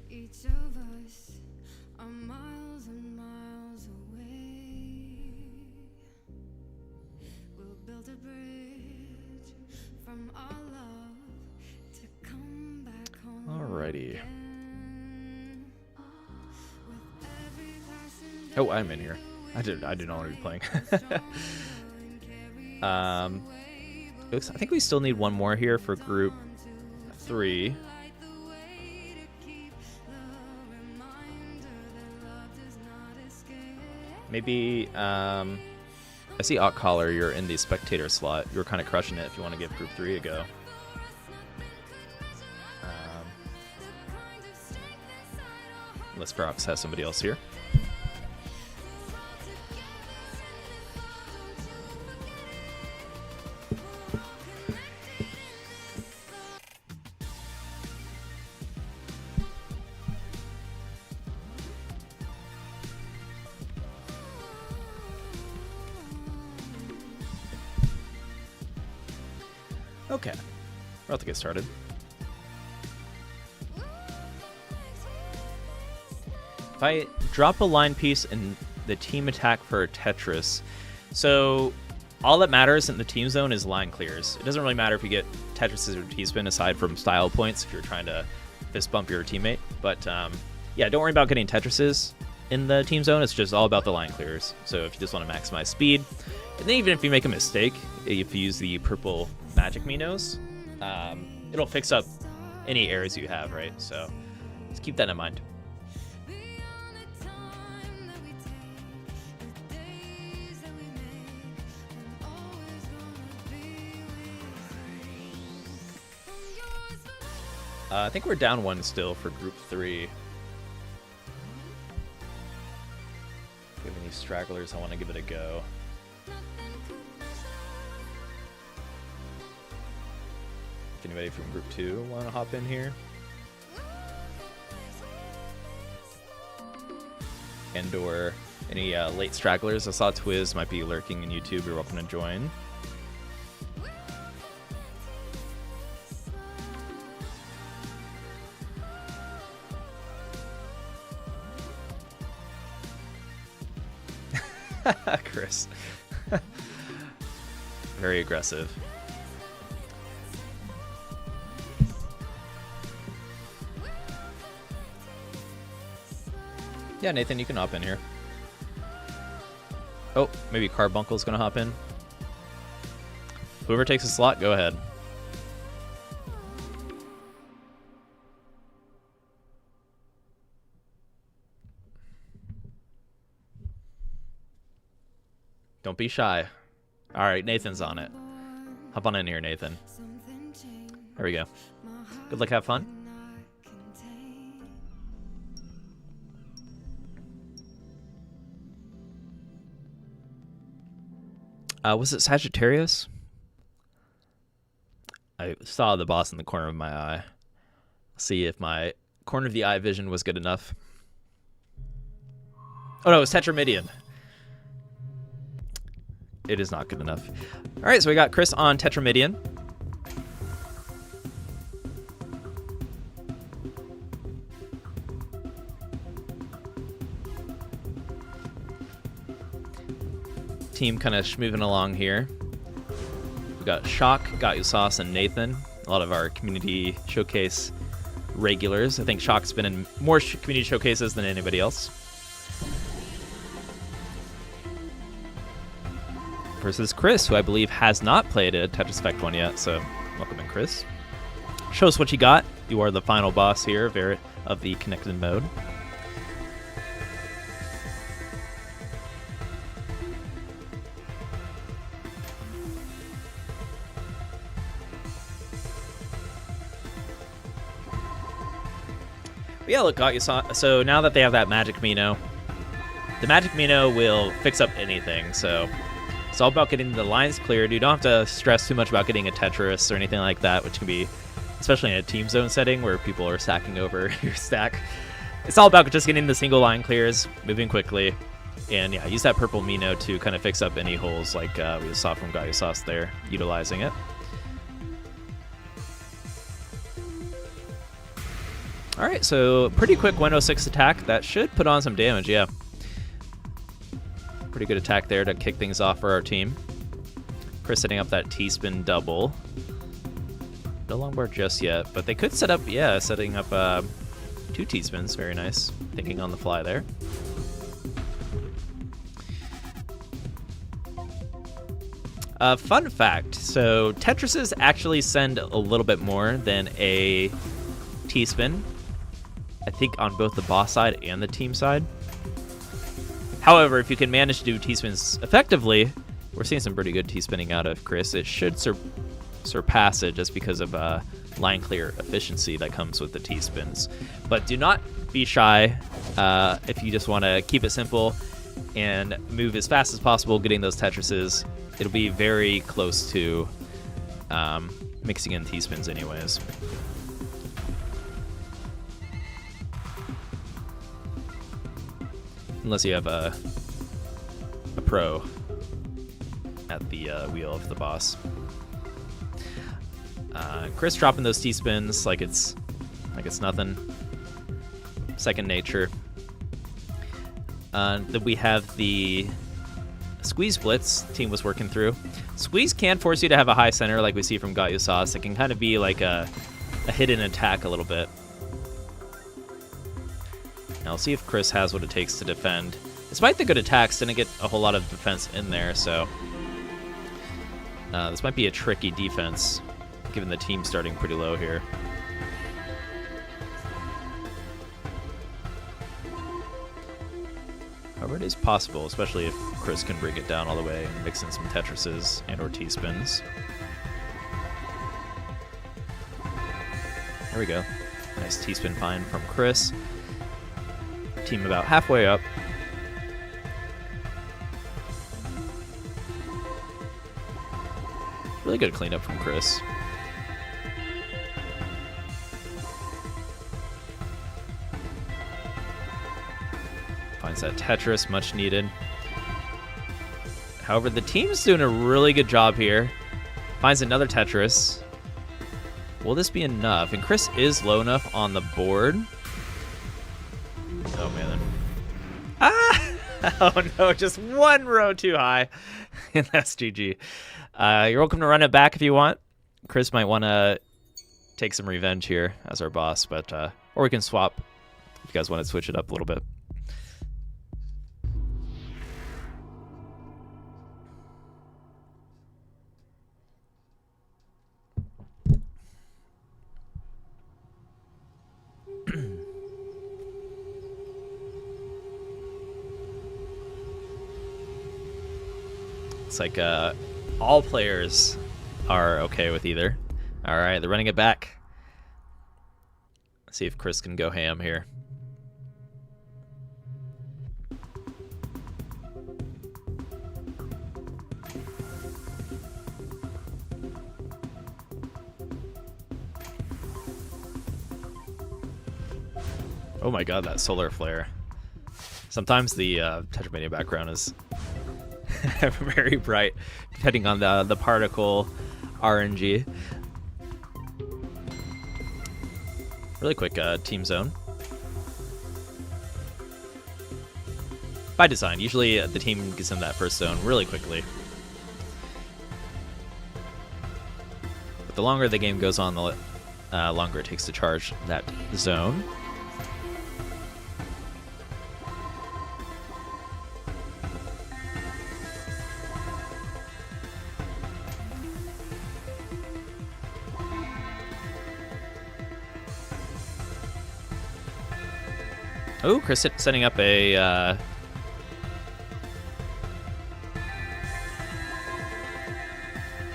Each of us are miles and miles away. We'll build a bridge from our love to come back home. Alrighty. Again. With every passing day, Oh, I'm in here. I do not want to be playing. I think we still need one more here for group 3. Maybe, I see Caller, you're in the spectator slot. You were kind of crushing it if you want to give group 3 a go. Unless Ferox has somebody else here. Okay, we're about to get started. If I drop a line piece in the team attack for Tetris, So all that matters in the team zone is line clears. It doesn't really matter if you get Tetrises or T-spin aside from style points if you're trying to fist bump your teammate. But yeah, don't worry about getting Tetrises in the team zone. It's just all about the line clears. So if you just want to maximize speed, and then even if you make a mistake, if you use the purple magic Minos, it'll fix up any errors you have, right? So just keep that in mind. I think we're down 1 still for group 3. If we have any stragglers, I want to give it a go. If anybody from group 2 want to hop in here? And or any late stragglers. I saw Twiz might be lurking in YouTube. You're welcome to join. Chris. Very aggressive. Yeah, Nathan, you can hop in here. Oh, maybe Carbuncle's gonna hop in. Whoever takes a slot, go ahead. Don't be shy. All right, Nathan's on it. Hop on in here, Nathan. There we go. Good luck, have fun. Was it Sagittarius? I saw the boss in the corner of my eye. See if my corner of the eye vision was good enough. Oh no, it was Tetramidian. It is not good enough. All right, so we got Chris on Tetramidian. Team kind of moving along here. We got Shock, Got You Sauce, and Nathan. A lot of our community showcase regulars. I think Shock's been in more community showcases than anybody else. Versus Chris, who I believe has not played a Tetris Effect 1 yet, so welcome in, Chris. Show us what you got. You are the final boss here of the connected mode. But yeah, look, got you saw. So now that they have that Magic Mino, the Magic Mino will fix up anything. So it's all about getting the lines cleared. You don't have to stress too much about getting a Tetris or anything like that, which can be, especially in a team zone setting where people are stacking over your stack. It's all about just getting the single line clears, moving quickly, and yeah, use that purple Mino to kind of fix up any holes like we saw from Gaia Sauce there, utilizing it. Alright, so pretty quick 106 attack. That should put on some damage, yeah. Pretty good attack there to kick things off for our team. Chris setting up that T-spin double. No longboard just yet, but they could set up, yeah, setting up 2 T-spins. Very nice. Thinking on the fly there. Fun fact, so Tetrises actually send a little bit more than a T-spin. I think on both the boss side and the team side. However, if you can manage to do T-spins effectively, we're seeing some pretty good T-spinning out of Chris. It should surpass it just because of line clear efficiency that comes with the T-spins. But do not be shy if you just want to keep it simple and move as fast as possible getting those Tetrises. It'll be very close to mixing in T-spins anyways. Unless you have a pro at the wheel of the boss. Chris dropping those T-spins like it's nothing. Second nature. Then we have the Squeeze Blitz team was working through. Squeeze can force you to have a high center like we see from Got You Sauce. It can kind of be like a hidden attack a little bit. Now we'll see if Chris has what it takes to defend. Despite the good attacks, didn't get a whole lot of defense in there, so this might be a tricky defense, given the team starting pretty low here. However, it is possible, especially if Chris can bring it down all the way and mix in some Tetrises and or T-spins. There we go. Nice T-spin find from Chris. Team about halfway up. Really good cleanup from Chris. Finds that Tetris, much needed. However, the team's doing a really good job here. Finds another Tetris. Will this be enough? And Chris is low enough on the board. Oh, man. Ah! Oh, no, just one row too high. And that's GG. You're welcome to run it back if you want. Chris might want to take some revenge here as our boss, but or we can swap if you guys want to switch it up a little bit. It's like all players are okay with either. All right, they're running it back. Let's see if Chris can go ham here. Oh my god, that solar flare. Sometimes the Tetramania background is very bright, depending on the particle RNG. Really quick team zone. By design, usually the team gets in that first zone really quickly. But the longer the game goes on, the longer it takes to charge that zone. Oh, Chris setting up a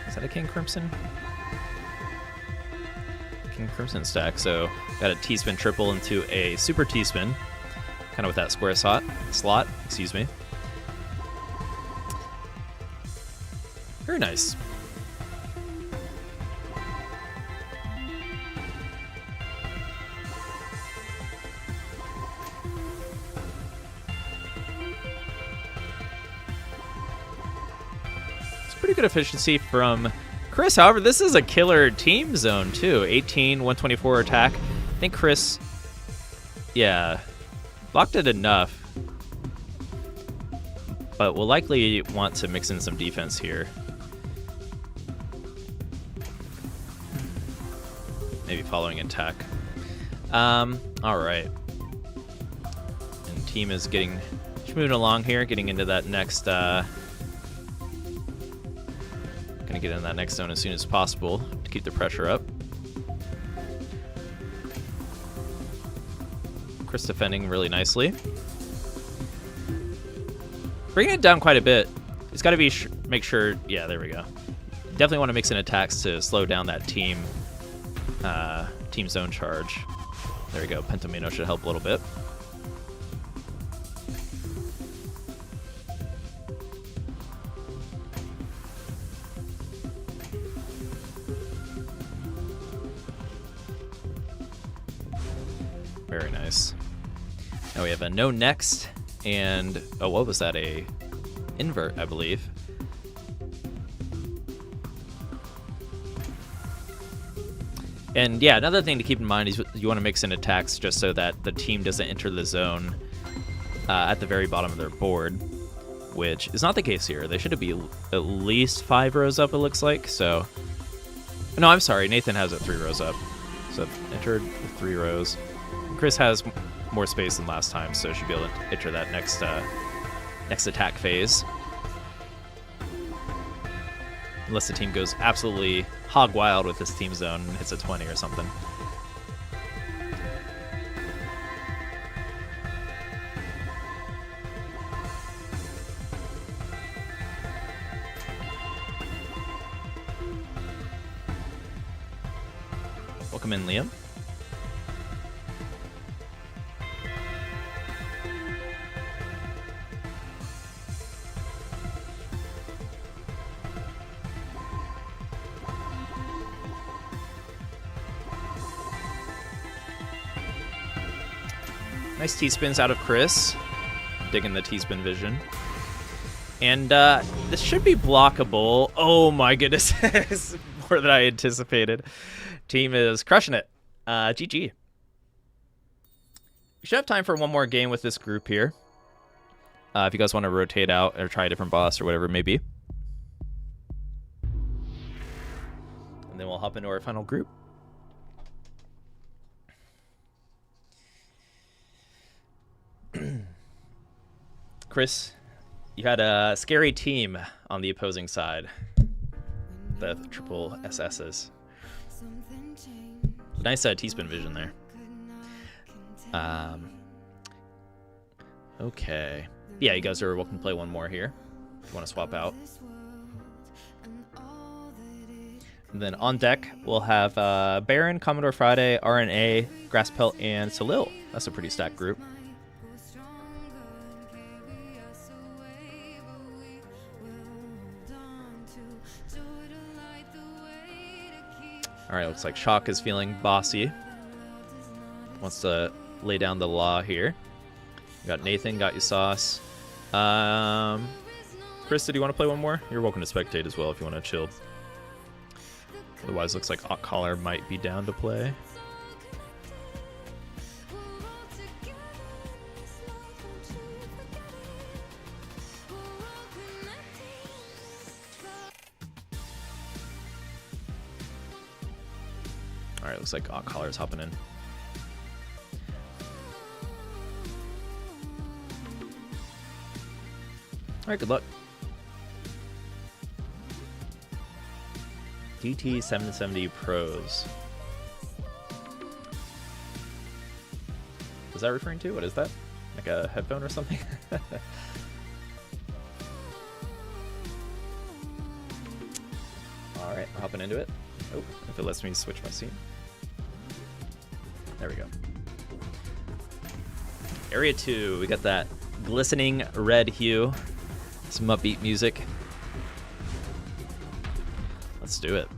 is that a King Crimson? King Crimson stack. So got a T-spin triple into a super T-spin, kind of with that square slot. Excuse me. Very nice. Pretty good efficiency from Chris. However, this is a killer team zone too. 18, 124 attack. I think Chris, yeah, blocked it enough, but will likely want to mix in some defense here. Maybe following attack. All right. And team is moving along here, getting into that next. Gonna get in that next zone as soon as possible to keep the pressure up. Chris defending really nicely. Bringing it down quite a bit. It's got to be make sure. Yeah, there we go. Definitely want to mix in attacks to slow down that team zone charge. There we go. Pentamino should help a little bit. Very nice. Now we have a no next, and oh, what was that? A invert, I believe. And yeah, another thing to keep in mind is you want to mix in attacks just so that the team doesn't enter the zone at the very bottom of their board. which is not the case here. They should be at least 5 rows up, it looks like. So, no, I'm sorry. Nathan has it 3 rows up. So entered 3 rows. Chris has more space than last time, so should be able to enter that next attack phase. Unless the team goes absolutely hog wild with this team zone and hits a 20 or something. Welcome in, Liam. Nice T-spins out of Chris. Digging the T-spin vision. And this should be blockable. Oh my goodness. More than I anticipated. Team is crushing it. GG. We should have time for one more game with this group here. If you guys want to rotate out or try a different boss or whatever it may be. And then we'll hop into our final group. Chris, you had a scary team on the opposing side. The triple SS's. Nice T-spin vision there. Okay. Yeah, you guys are welcome to play one more here if you want to swap out. And then on deck, we'll have Baron, Commodore Friday, RNA, Grasspelt, and Salil. That's a pretty stacked group. All right, looks like Shock is feeling bossy. Wants to lay down the law here. You got Nathan, got you Sauce. Chris, did you want to play one more? You're welcome to spectate as well if you want to chill. Otherwise, looks like Hot Collar might be down to play. Alright, looks like Hot Collar's hopping in. Alright, good luck. DT770 Pros. Is that referring to? What is that? Like a headphone or something? Alright, we're hopping into it. Oh, if it lets me switch my scene. There we go. Area 2, we got that glistening red hue. Some upbeat music. Let's do it.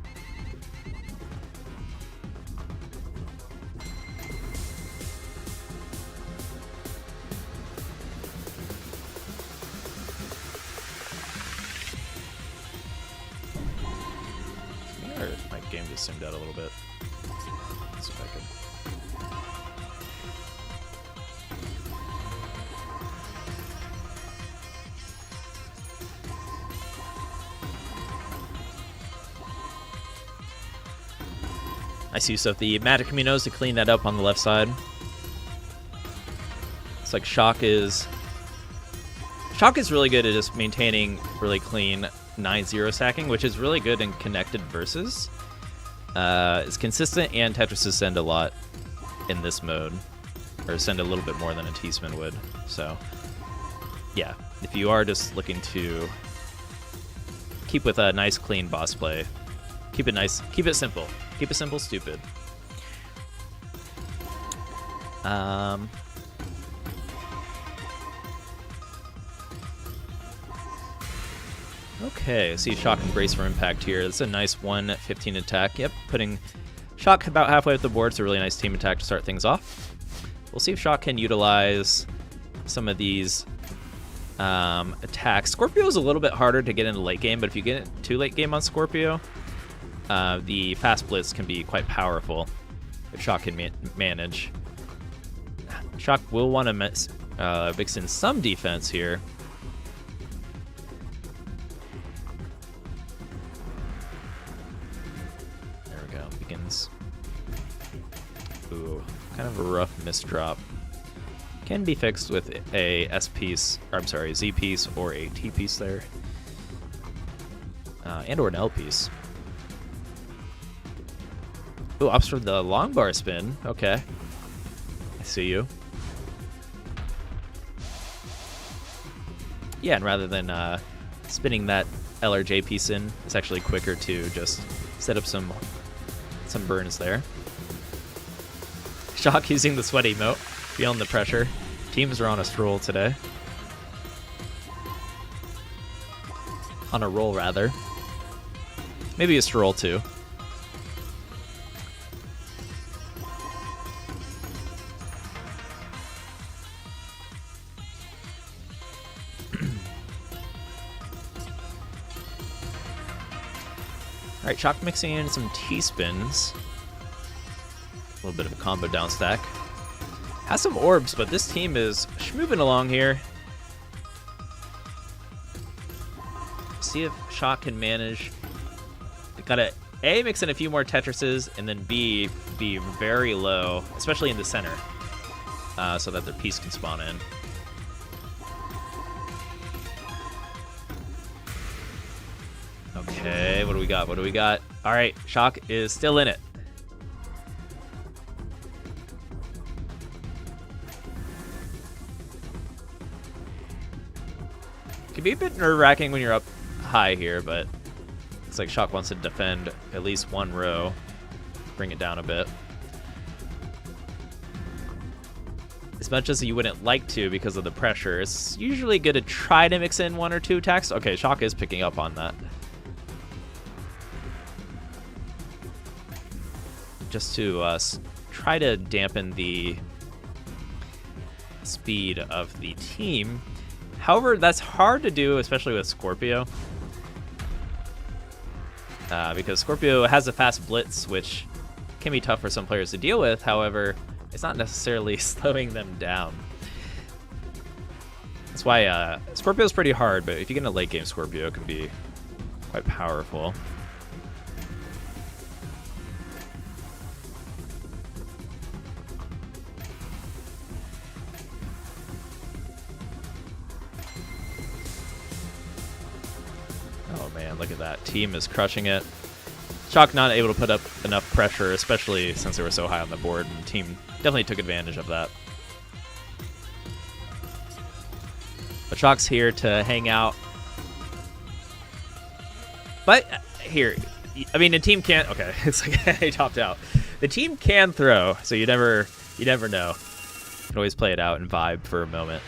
My game just zoomed out a little bit. Let's see if I can. Nice use of the Magic Caminos to clean that up on the left side. It's like Shock is really good at just maintaining really clean 9-0 stacking, which is really good in connected versus. It's consistent, and Tetris send a lot in this mode, or send a little bit more than a T-spin would. So, yeah, if you are just looking to keep with a nice, clean boss play, keep it nice, keep it simple. Keep it simple, stupid. Okay, see Shock and Brace for Impact here. That's a nice 1-15 attack. Yep, putting Shock about halfway up the board. It's a really nice team attack to start things off. We'll see if Shock can utilize some of these attacks. Scorpio is a little bit harder to get into late game, but if you get into late game on Scorpio, the fast blitz can be quite powerful if Shock can manage. Shock will want to mix in some defense here. go. Begins. Ooh, kind of a rough misdrop. Can be fixed with a S piece, or I'm sorry, Z piece or a T piece there. And or an L piece. Ooh, opts for the long bar spin. Okay. I see you. Yeah, and rather than spinning that L or J piece in, it's actually quicker to just set up some burns there. Shock using the sweat emote, feeling the pressure. Teams are on a stroll today. On a roll, rather. Maybe a stroll, too. Alright, Shock mixing in some T-spins. A little bit of a combo down stack. Has some orbs, but this team is schmooving along here. See if Shock can manage. Gotta A, mix in a few more Tetrises, and then B, be very low, especially in the center, so that their piece can spawn in. Okay, what do we got? What do we got? All right, Shock is still in it. Can be a bit nerve-wracking when you're up high here, but looks like Shock wants to defend at least one row, bring it down a bit. As much as you wouldn't like to because of the pressure, it's usually good to try to mix in one or two attacks. Okay, Shock is picking up on that. Just to try to dampen the speed of the team. However, that's hard to do, especially with Scorpio. Because Scorpio has a fast blitz, which can be tough for some players to deal with. However, it's not necessarily slowing them down. That's why Scorpio's pretty hard, but if you get in a late game Scorpio, it can be quite powerful. Oh man, look at that. Team is crushing it. Shock not able to put up enough pressure, especially since they were so high on the board, and the team definitely took advantage of that. But Shock's here to hang out. But here, I mean, the team can't. Okay, it's like he topped out. The team can throw, so you never know. You can always play it out and vibe for a moment.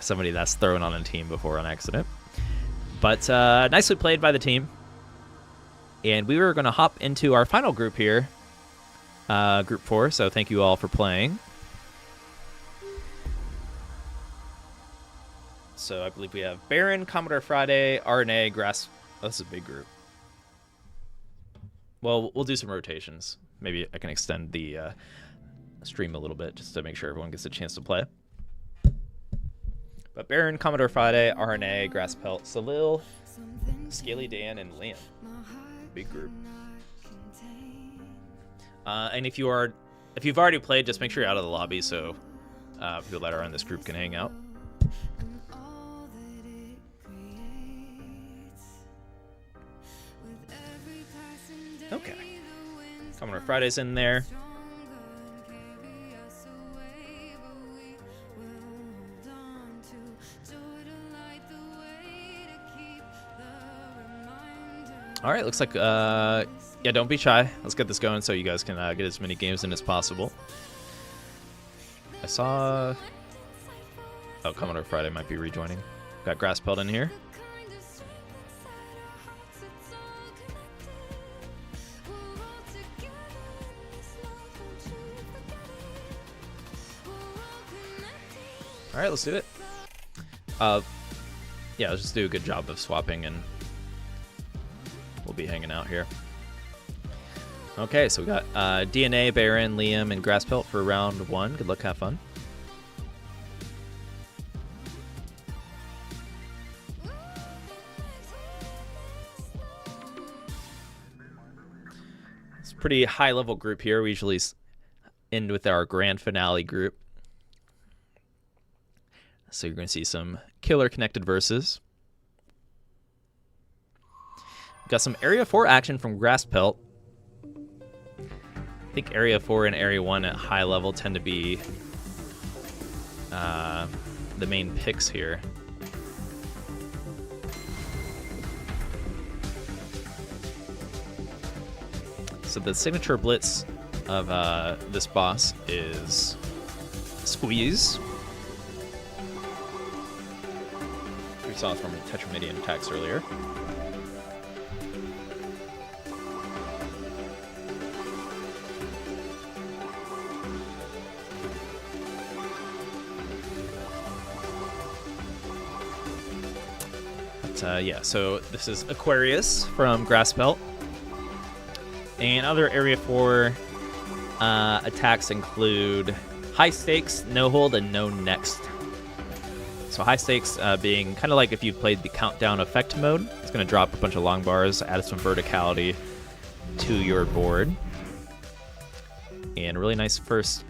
Somebody that's thrown on a team before on accident. But nicely played by the team. And we were going to hop into our final group here. Group 4, so thank you all for playing. So I believe we have Baron, Commodore Friday, RNA, Grass... Oh, this is a big group. Well, we'll do some rotations. Maybe I can extend the stream a little bit just to make sure everyone gets a chance to play. But Baron, Commodore Friday, RNA, Grasspelt, Salil, Scaly Dan, and Liam. Big group. And if you've already played, just make sure you're out of the lobby so people that are in this group can hang out. Okay. Commodore Friday's in there. All right, looks like, yeah, don't be shy. Let's get this going so you guys can get as many games in as possible. I saw... Oh, Commodore Friday might be rejoining. Got Grasspelt in here. All right, let's do it. Yeah, let's just do a good job of swapping and we'll be hanging out here. Okay, so we got DNA, Baron, Liam, and Grasspelt for round 1. Good luck, have fun. Pretty high level group here. We usually end with our grand finale group. So you're going to see some killer connected verses. Got some Area 4 action from Grass Pelt. I think Area 4 and Area 1 at high level tend to be the main picks here. So the signature blitz of this boss is Squeeze. We saw it from Tetramidian attacks earlier. Yeah, so this is Aquarius from Grass Pelt. And other Area 4 attacks include High Stakes, No Hold, and No Next. So High Stakes being kind of like if you played the Countdown Effect mode. It's going to drop a bunch of long bars, add some verticality to your board. And really nice first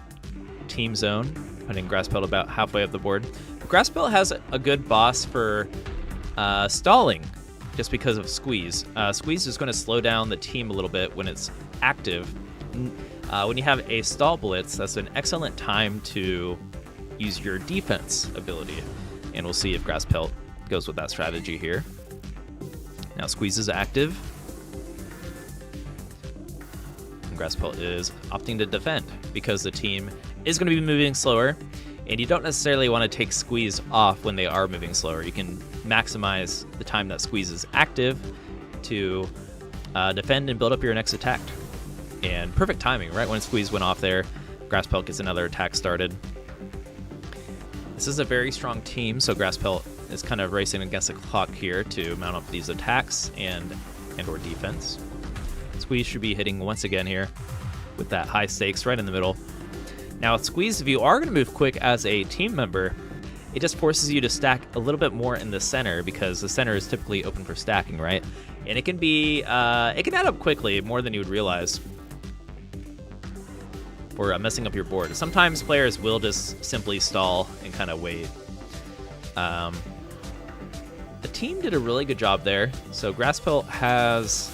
team zone, putting Grass Pelt about halfway up the board. Grass Pelt has a good boss for stalling, just because of Squeeze. Squeeze is going to slow down the team a little bit when it's active. When you have a stall blitz, that's an excellent time to use your defense ability. And we'll see if Grass Pelt goes with that strategy here. Now Squeeze is active. And Grass Pelt is opting to defend because the team is going to be moving slower. And you don't necessarily want to take Squeeze off when they are moving slower. You can maximize the time that Squeeze is active to defend and build up your next attack. And perfect timing, right when Squeeze went off there, Grass Pelt gets another attack started. This is a very strong team, so Grass Pelt is kind of racing against the clock here to mount up these attacks and or defense. Squeeze should be hitting once again here with that high stakes right in the middle. Now with Squeeze, if you are going to move quick as a team member, it just forces you to stack a little bit more in the center because the center is typically open for stacking, right? And it can be, it can add up quickly, more than you would realize, for messing up your board. Sometimes players will just simply stall and kind of wait. The team did a really good job there. So Grass Pelt has,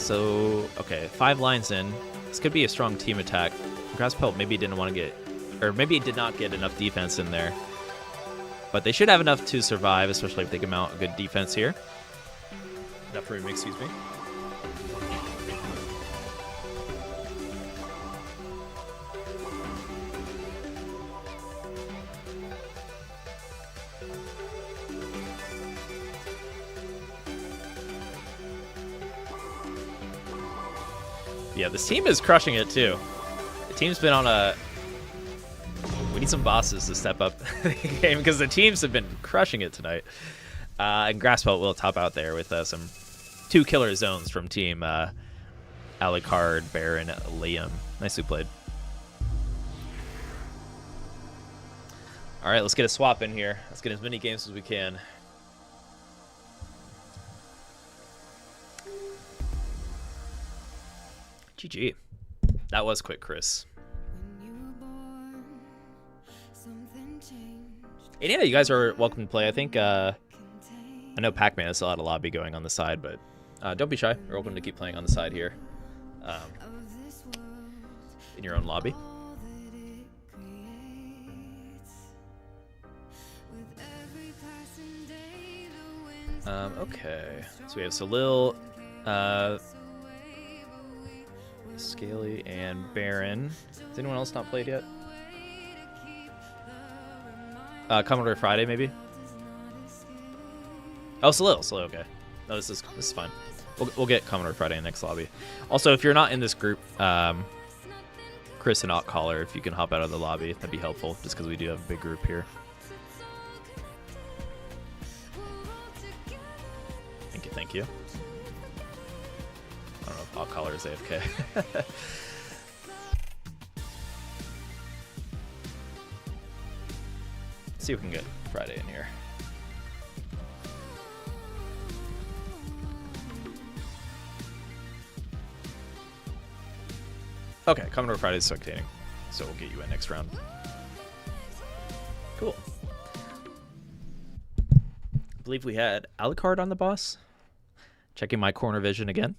okay, 5 lines in. This could be a strong team attack. Grass Pelt maybe didn't want to get, or maybe did not get enough defense in there. But they should have enough to survive, especially if they can mount a good defense here. Enough room, excuse me. Yeah, this team is crushing it too. The team's been on a... We need some bosses to step up the game because the teams have been crushing it tonight. And Grass Pelt will top out there with some 2 killer zones from team Alucard, Baron, Liam. Nicely played. All right, let's get a swap in here. Let's get as many games as we can. GG. That was quick, Chris. And yeah, you guys are welcome to play. I think, I know Pac-Man has still had a lobby going on the side, but don't be shy. You're welcome to keep playing on the side here. In your own lobby. Okay. So we have Salil, Scaly, and Baron. Has anyone else not played yet? Commodore Friday, maybe? Oh, Salil, okay. No, this is fine. We'll get Commodore Friday in the next lobby. Also, if you're not in this group, Chris and Caller, if you can hop out of the lobby, that'd be helpful, just because we do have a big group here. Thank you. I don't know if Caller is AFK. See if we can get Friday in here. Okay, Commodore Friday's spectating. So we'll get you in next round. Cool. I believe we had Alucard on the boss. Checking my corner vision again.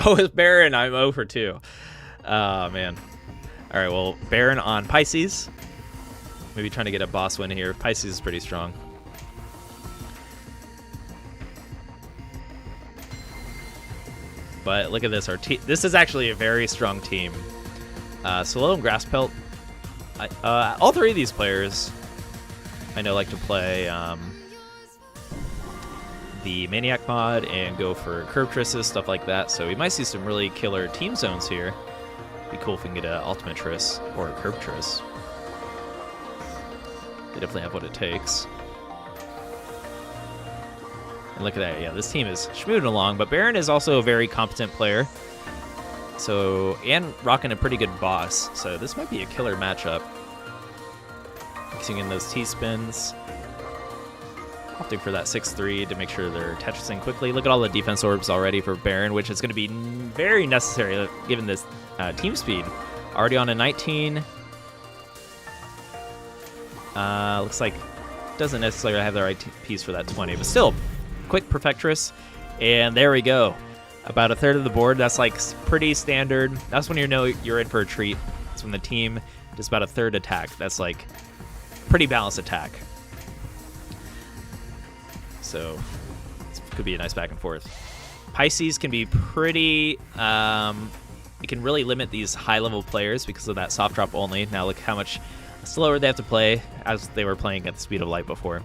Oh, it's Baron. I'm 0 for 2. Oh, man. All right, well, Baron on Pisces. Maybe trying to get a boss win here. Pisces is pretty strong. But look at this. This is actually a very strong team. Solo and Grasspelt. All three of these players I know like to play the Maniac mod and go for curve trisses, stuff like that. So we might see some really killer team zones here. Be cool if we can get an ultimate triss or a curve triss. They definitely have what it takes. And look at that. Yeah, this team is schmooving along, but Baron is also a very competent player. So, and rocking a pretty good boss. So this might be a killer matchup. Mixing in those T-spins. Opting for that 6-3 to make sure they're Tetrising quickly. Look at all the defense orbs already for Baron, which is going to be very necessary given this team speed. Already on a 19. Looks like doesn't necessarily have the right piece for that 20, but still, quick Perfectress. And there we go. About a third of the board. That's like pretty standard. That's when you know you're in for a treat. It's when the team does about a third attack. That's like pretty balanced attack. So this could be a nice back and forth. Pisces can be pretty... it can really limit these high-level players because of that soft drop only. Now look how much slower they have to play as they were playing at the speed of light before.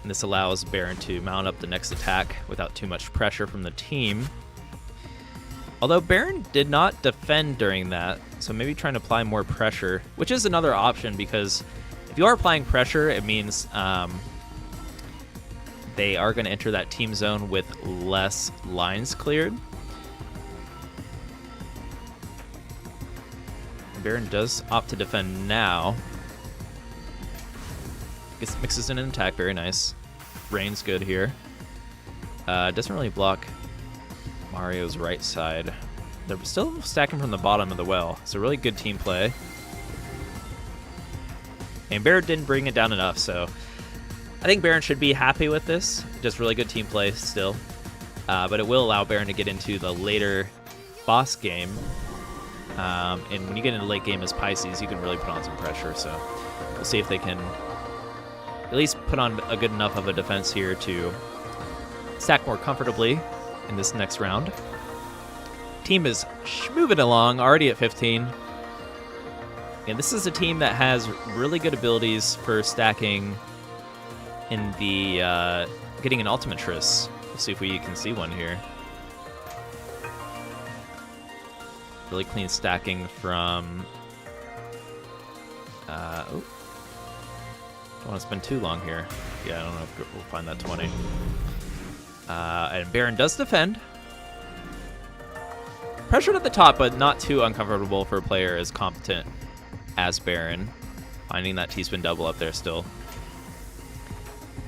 And this allows Baron to mount up the next attack without too much pressure from the team. Although Baron did not defend during that, so maybe trying to apply more pressure, which is another option because if you are applying pressure, it means they are going to enter that team zone with less lines cleared. Baron does opt to defend now. Gets mixes in an attack, very nice. Rain's good here. Doesn't really block Mario's right side. They're still stacking from the bottom of the well. It's a really good team play. And Baron didn't bring it down enough, so I think Baron should be happy with this. Just really good team play still. But it will allow Baron to get into the later boss game. And when you get into late game as Pisces, you can really put on some pressure. So we'll see if they can at least put on a good enough of a defense here to stack more comfortably in this next round. Team is moving along, already at 15. And this is a team that has really good abilities for stacking in the getting an ultimate triss. Let's see if we can see one here. Really clean stacking from... don't want to spend too long here. Yeah, I don't know if we'll find that 20. And Baron does defend. Pressured at the top, but not too uncomfortable for a player as competent as Baron. Finding that T-spin double up there still.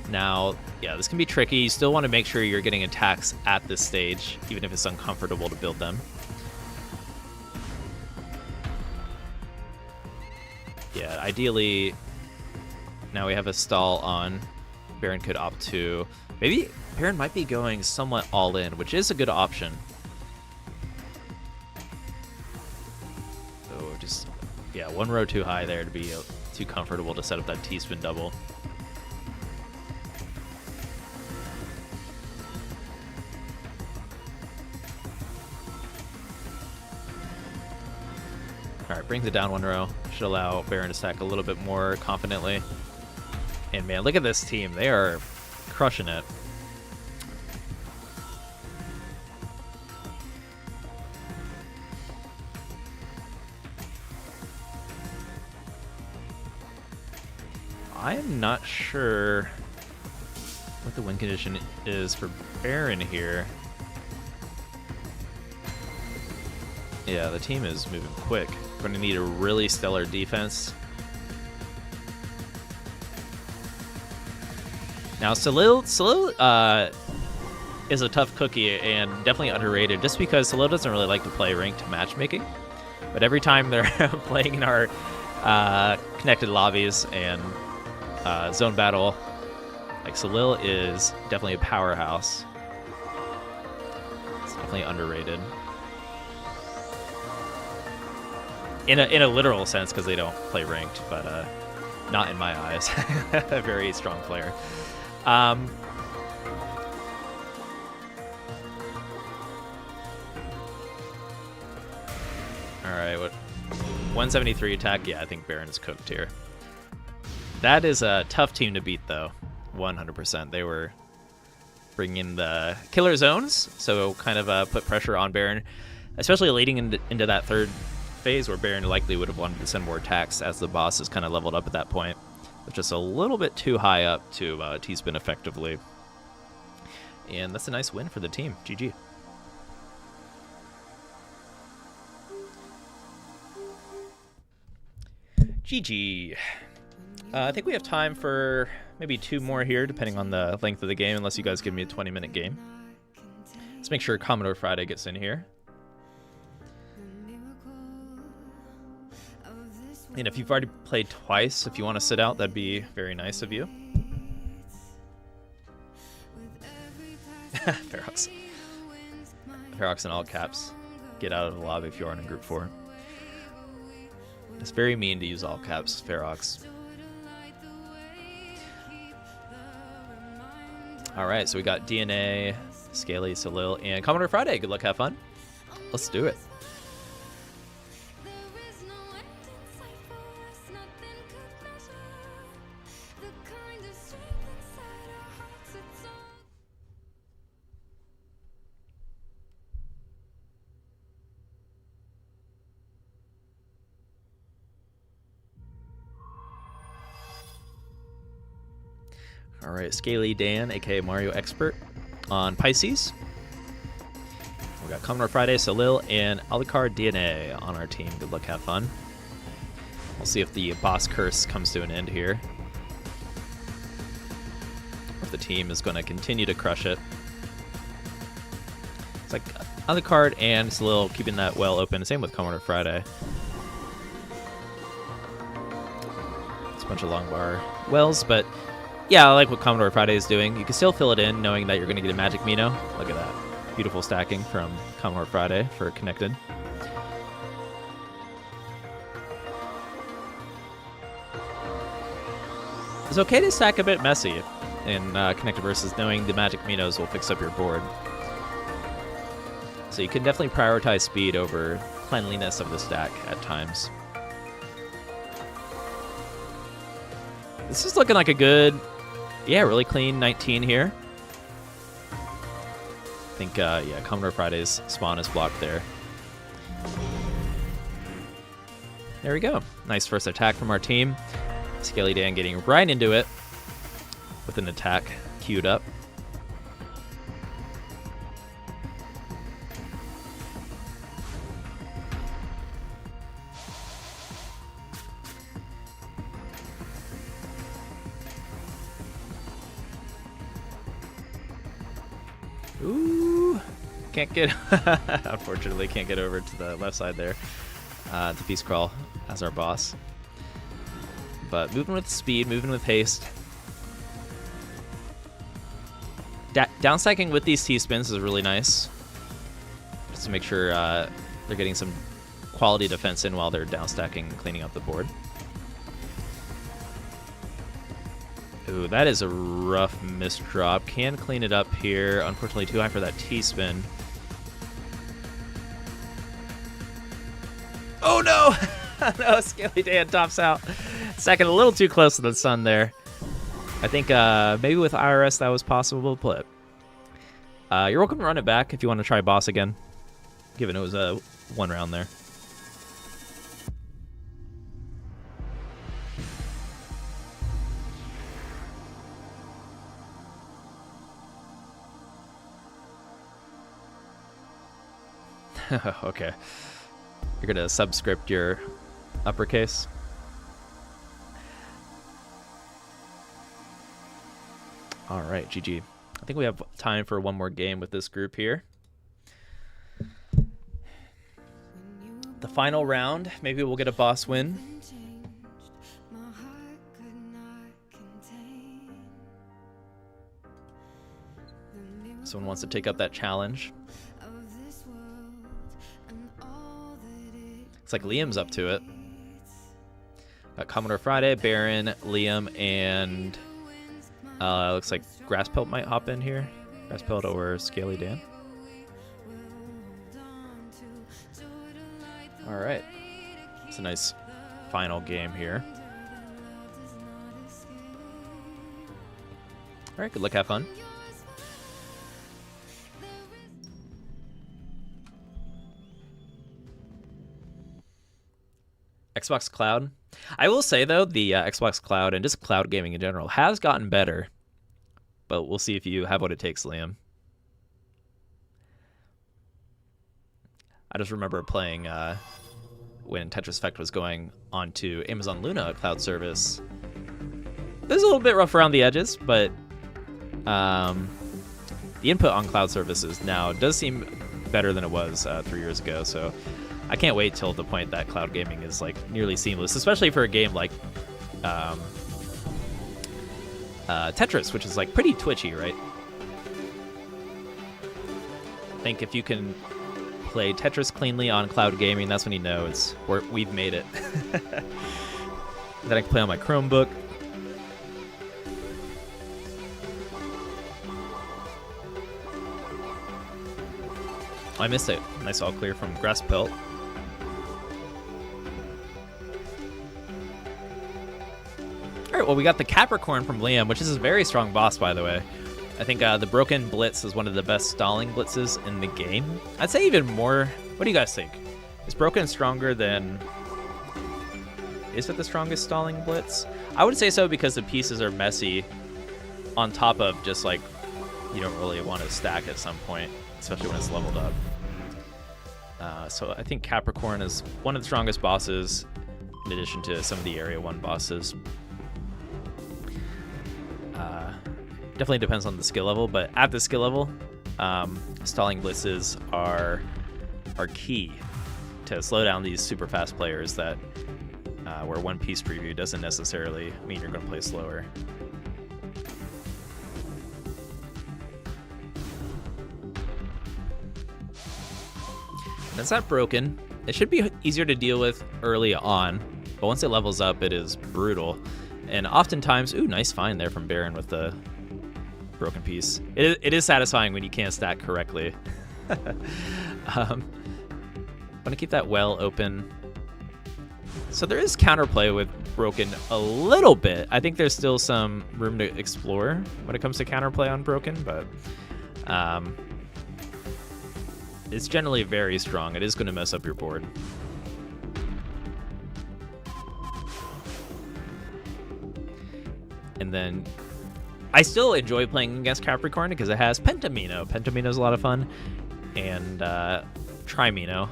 Now, yeah, this can be tricky. You still want to make sure you're getting attacks at this stage, even if it's uncomfortable to build them. Yeah, ideally, now we have a stall on. Baron could opt to... Maybe Baron might be going somewhat all in, which is a good option. So just, yeah, one row too high there to be too comfortable to set up that T-spin double. Alright, brings it down one row. Should allow Baron to stack a little bit more confidently. And man, look at this team. They are crushing it. I'm not sure what the win condition is for Baron here. Yeah, the team is moving quick. Going to need a really stellar defense. Now, Salil is a tough cookie and definitely underrated just because Salil doesn't really like to play ranked matchmaking. But every time they're playing in our connected lobbies and zone battle, like Salil is definitely a powerhouse. It's definitely underrated. In a literal sense, because they don't play ranked, but not in my eyes. A very strong player. All right, what? 173 attack. Yeah, I think Baron's cooked here. That is a tough team to beat, though. 100%. They were bringing in the killer zones, so kind of put pressure on Baron, especially leading into that third phase where Baron likely would have wanted to send more attacks as the boss is kind of leveled up at that point. But just a little bit too high up to T-spin effectively. And that's a nice win for the team. GG. GG. I think we have time for maybe 2 more here, depending on the length of the game, unless you guys give me a 20-minute game. Let's make sure Commodore Friday gets in here. And if you've already played twice, if you want to sit out, that'd be very nice of you. Ferox. Ferox in all caps. Get out of the lobby if you aren't in group 4. It's very mean to use all caps, Ferox. Alright, so we got DNA, Scaly, Salil, and Commodore Friday. Good luck, have fun. Let's do it. All right, Scaly Dan, aka Mario Expert, on Pisces. We got Commodore Friday, Salil, and Alucard DNA on our team. Good luck, have fun. We'll see if the boss curse comes to an end here, or if the team is going to continue to crush it. It's like Alucard and Salil keeping that well open. Same with Commodore Friday. It's a bunch of long bar wells, but yeah, I like what Commodore Friday is doing. You can still fill it in knowing that you're going to get a Magic Mino. Look at that. Beautiful stacking from Commodore Friday for Connected. It's okay to stack a bit messy in Connected versus knowing the Magic Minos will fix up your board. So you can definitely prioritize speed over cleanliness of the stack at times. This is looking like a good... Yeah, really clean 19 here. I think, yeah, Commodore Friday's spawn is blocked there. There we go. Nice first attack from our team. Scaly Dan getting right into it with an attack queued up. Ooh, can't get, unfortunately, can't get over to the left side there. The Beast Crawl as our boss. But moving with speed, moving with haste. Downstacking with these T-spins is really nice. Just to make sure they're getting some quality defense in while they're downstacking and cleaning up the board. Ooh, that is a rough misdrop. Can clean it up here. Unfortunately, too high for that T-spin. Oh, no! No, Scaly Dan tops out. Second, a little too close to the sun there. I think maybe with IRS that was possible, but you're welcome to run it back if you want to try boss again, given it was a 1 round there. Okay. You're gonna subscript your uppercase. All right, GG. I think we have time for one more game with this group here. The final round, maybe we'll get a boss win. Someone wants to take up that challenge. It's like Liam's up to it. Got Commodore Friday, Baron, Liam, and looks like Grasspelt might hop in here. Grasspelt or Scaly Dan. All right, it's a nice final game here. All right, good luck, have fun. Xbox Cloud. I will say, though, the Xbox Cloud and just cloud gaming in general has gotten better. But we'll see if you have what it takes, Liam. I just remember playing when Tetris Effect was going onto Amazon Luna cloud service. It was a little bit rough around the edges, but the input on cloud services now does seem better than it was 3 years ago. So I can't wait till the point that cloud gaming is like nearly seamless, especially for a game like Tetris, which is like pretty twitchy, right? I think if you can play Tetris cleanly on cloud gaming, that's when you know we've made it. Then I can play on my Chromebook. Oh, I missed it. Nice all clear from Grasspelt. All right, well, we got the Capricorn from Liam, which is a very strong boss, by the way. I think the Broken Blitz is one of the best stalling blitzes in the game. I'd say even more. What do you guys think? Is Broken stronger than... Is it the strongest stalling blitz? I would say so because the pieces are messy on top of just like you don't really want to stack at some point, especially when it's leveled up. So I think Capricorn is one of the strongest bosses in addition to some of the Area 1 bosses. Definitely depends on the skill level, but at the skill level, stalling blitzes are key to slow down these super fast players that where one piece preview doesn't necessarily mean you're going to play slower. That's not broken. It should be easier to deal with early on, but once it levels up, it is brutal. And oftentimes, ooh, nice find there from Baron with the broken piece. It is satisfying when you can't stack correctly. Want to keep that well open. So there is counterplay with Broken a little bit. I think there's still some room to explore when it comes to counterplay on Broken, but it's generally very strong. It is going to mess up your board. And then I still enjoy playing against Capricorn because it has Pentamino. Pentamino's a lot of fun. And Trimino.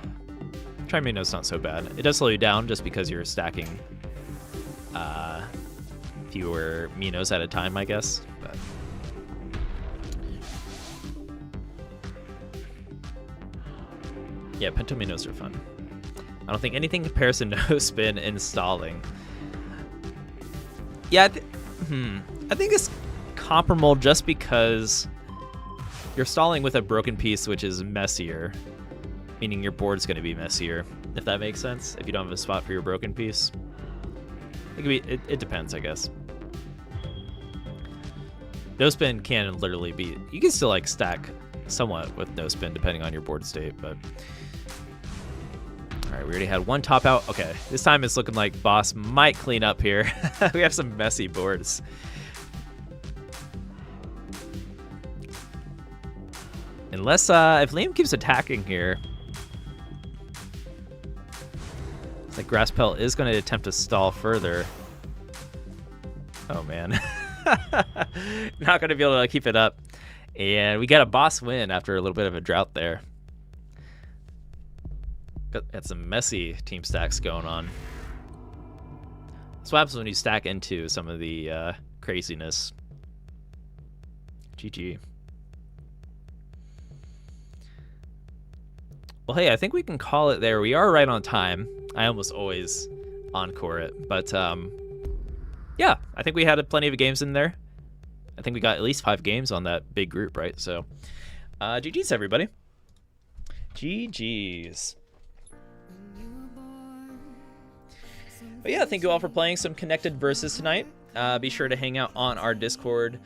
Trimino's not so bad. It does slow you down just because you're stacking fewer Minos at a time, I guess. But yeah, Pentaminos are fun. I don't think anything compares to no spin installing. Yeah, I think it's comparable just because you're stalling with a broken piece, which is messier, meaning your board's going to be messier, if that makes sense. If you don't have a spot for your broken piece, it depends, I guess. No spin can literally be. You can still like stack somewhat with no spin depending on your board state, but. All right, we already had one top out. Okay, this time it's looking like boss might clean up here. We have some messy boards. Unless, if Liam keeps attacking here, it's like Grasspelt is going to attempt to stall further. Oh, man. Not going to be able to keep it up. And we got a boss win after a little bit of a drought there. Got some messy team stacks going on. That's what happens when you stack into some of the craziness. GG. Well, hey, I think we can call it there. We are right on time. I almost always encore it. But, yeah, I think we had plenty of games in there. I think we got at least 5 games on that big group, right? So, GG's, everybody. GG's. But yeah, thank you all for playing some Connected Versus tonight. Be sure to hang out on our Discord.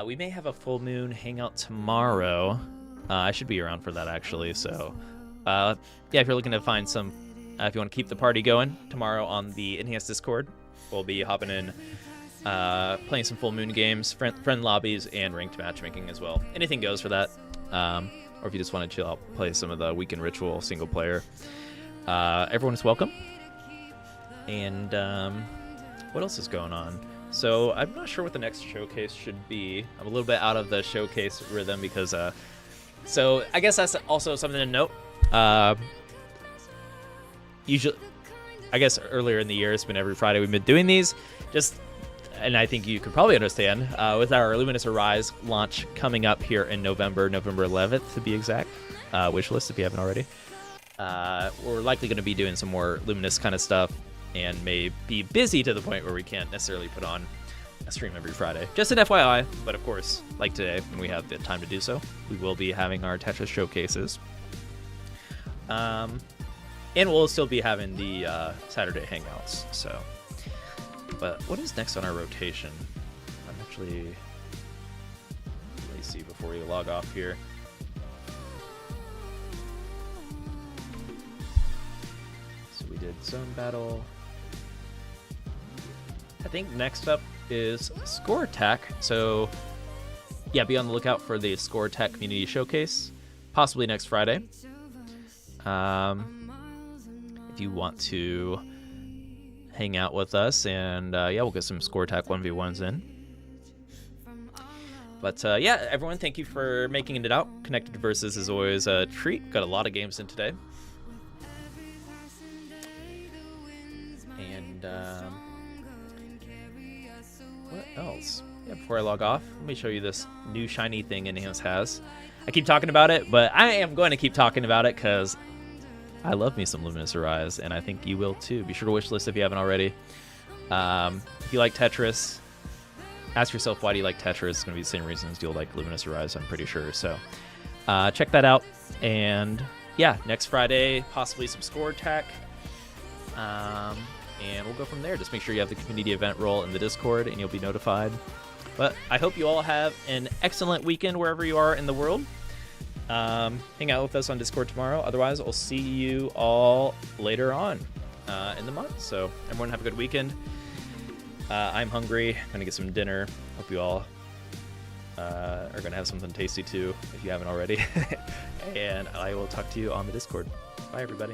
We may have a full moon hangout tomorrow. I should be around for that, actually. So, yeah, if you're looking to find some, if you want to keep the party going tomorrow on the Enhanced Discord, we'll be hopping in, playing some full moon games, friend lobbies, and ranked matchmaking as well. Anything goes for that. Or if you just want to chill out, play some of the Weekend Ritual single player. Everyone is welcome. And what else is going on? So I'm not sure what the next showcase should be. I'm a little bit out of the showcase rhythm because so I guess that's also something to note. Usually, I guess earlier in the year, it's been every Friday we've been doing these. And I think you could probably understand with our Luminous Arise launch coming up here in November 11th to be exact. Wishlist if you haven't already. We're likely going to be doing some more Luminous kind of stuff and may be busy to the point where we can't necessarily put on a stream every Friday. Just an FYI, but of course, like today, when we have the time to do so, we will be having our Tetris showcases. And we'll still be having the Saturday hangouts, so. But what is next on our rotation? I'm actually, let me see before we log off here. So we did Zone Battle. I think next up is Score Attack. So yeah, be on the lookout for the Score Attack Community Showcase, possibly next Friday. If you want to hang out with us, and yeah, we'll get some Score Attack 1v1s in. But yeah, everyone, thank you for making it out. Connected Versus is always a treat. Got a lot of games in today. And what else? Yeah, before I log off, let me show you this new shiny thing Enhance has. I keep talking about it, but I am going to keep talking about it because I love me some Luminous Arise, and I think you will too. Be sure to wishlist if you haven't already. If you like Tetris, ask yourself why do you like Tetris. It's going to be the same reasons you'll like Luminous Arise, I'm pretty sure. So check that out. And yeah, next Friday, possibly some Score Attack. And we'll go from there. Just make sure you have the community event role in the Discord, and you'll be notified. But I hope you all have an excellent weekend wherever you are in the world. Hang out with us on Discord tomorrow. Otherwise, I'll see you all later on in the month. So everyone have a good weekend. I'm hungry. I'm gonna get some dinner. Hope you all are gonna have something tasty too if you haven't already. And I will talk to you on the Discord. Bye, everybody.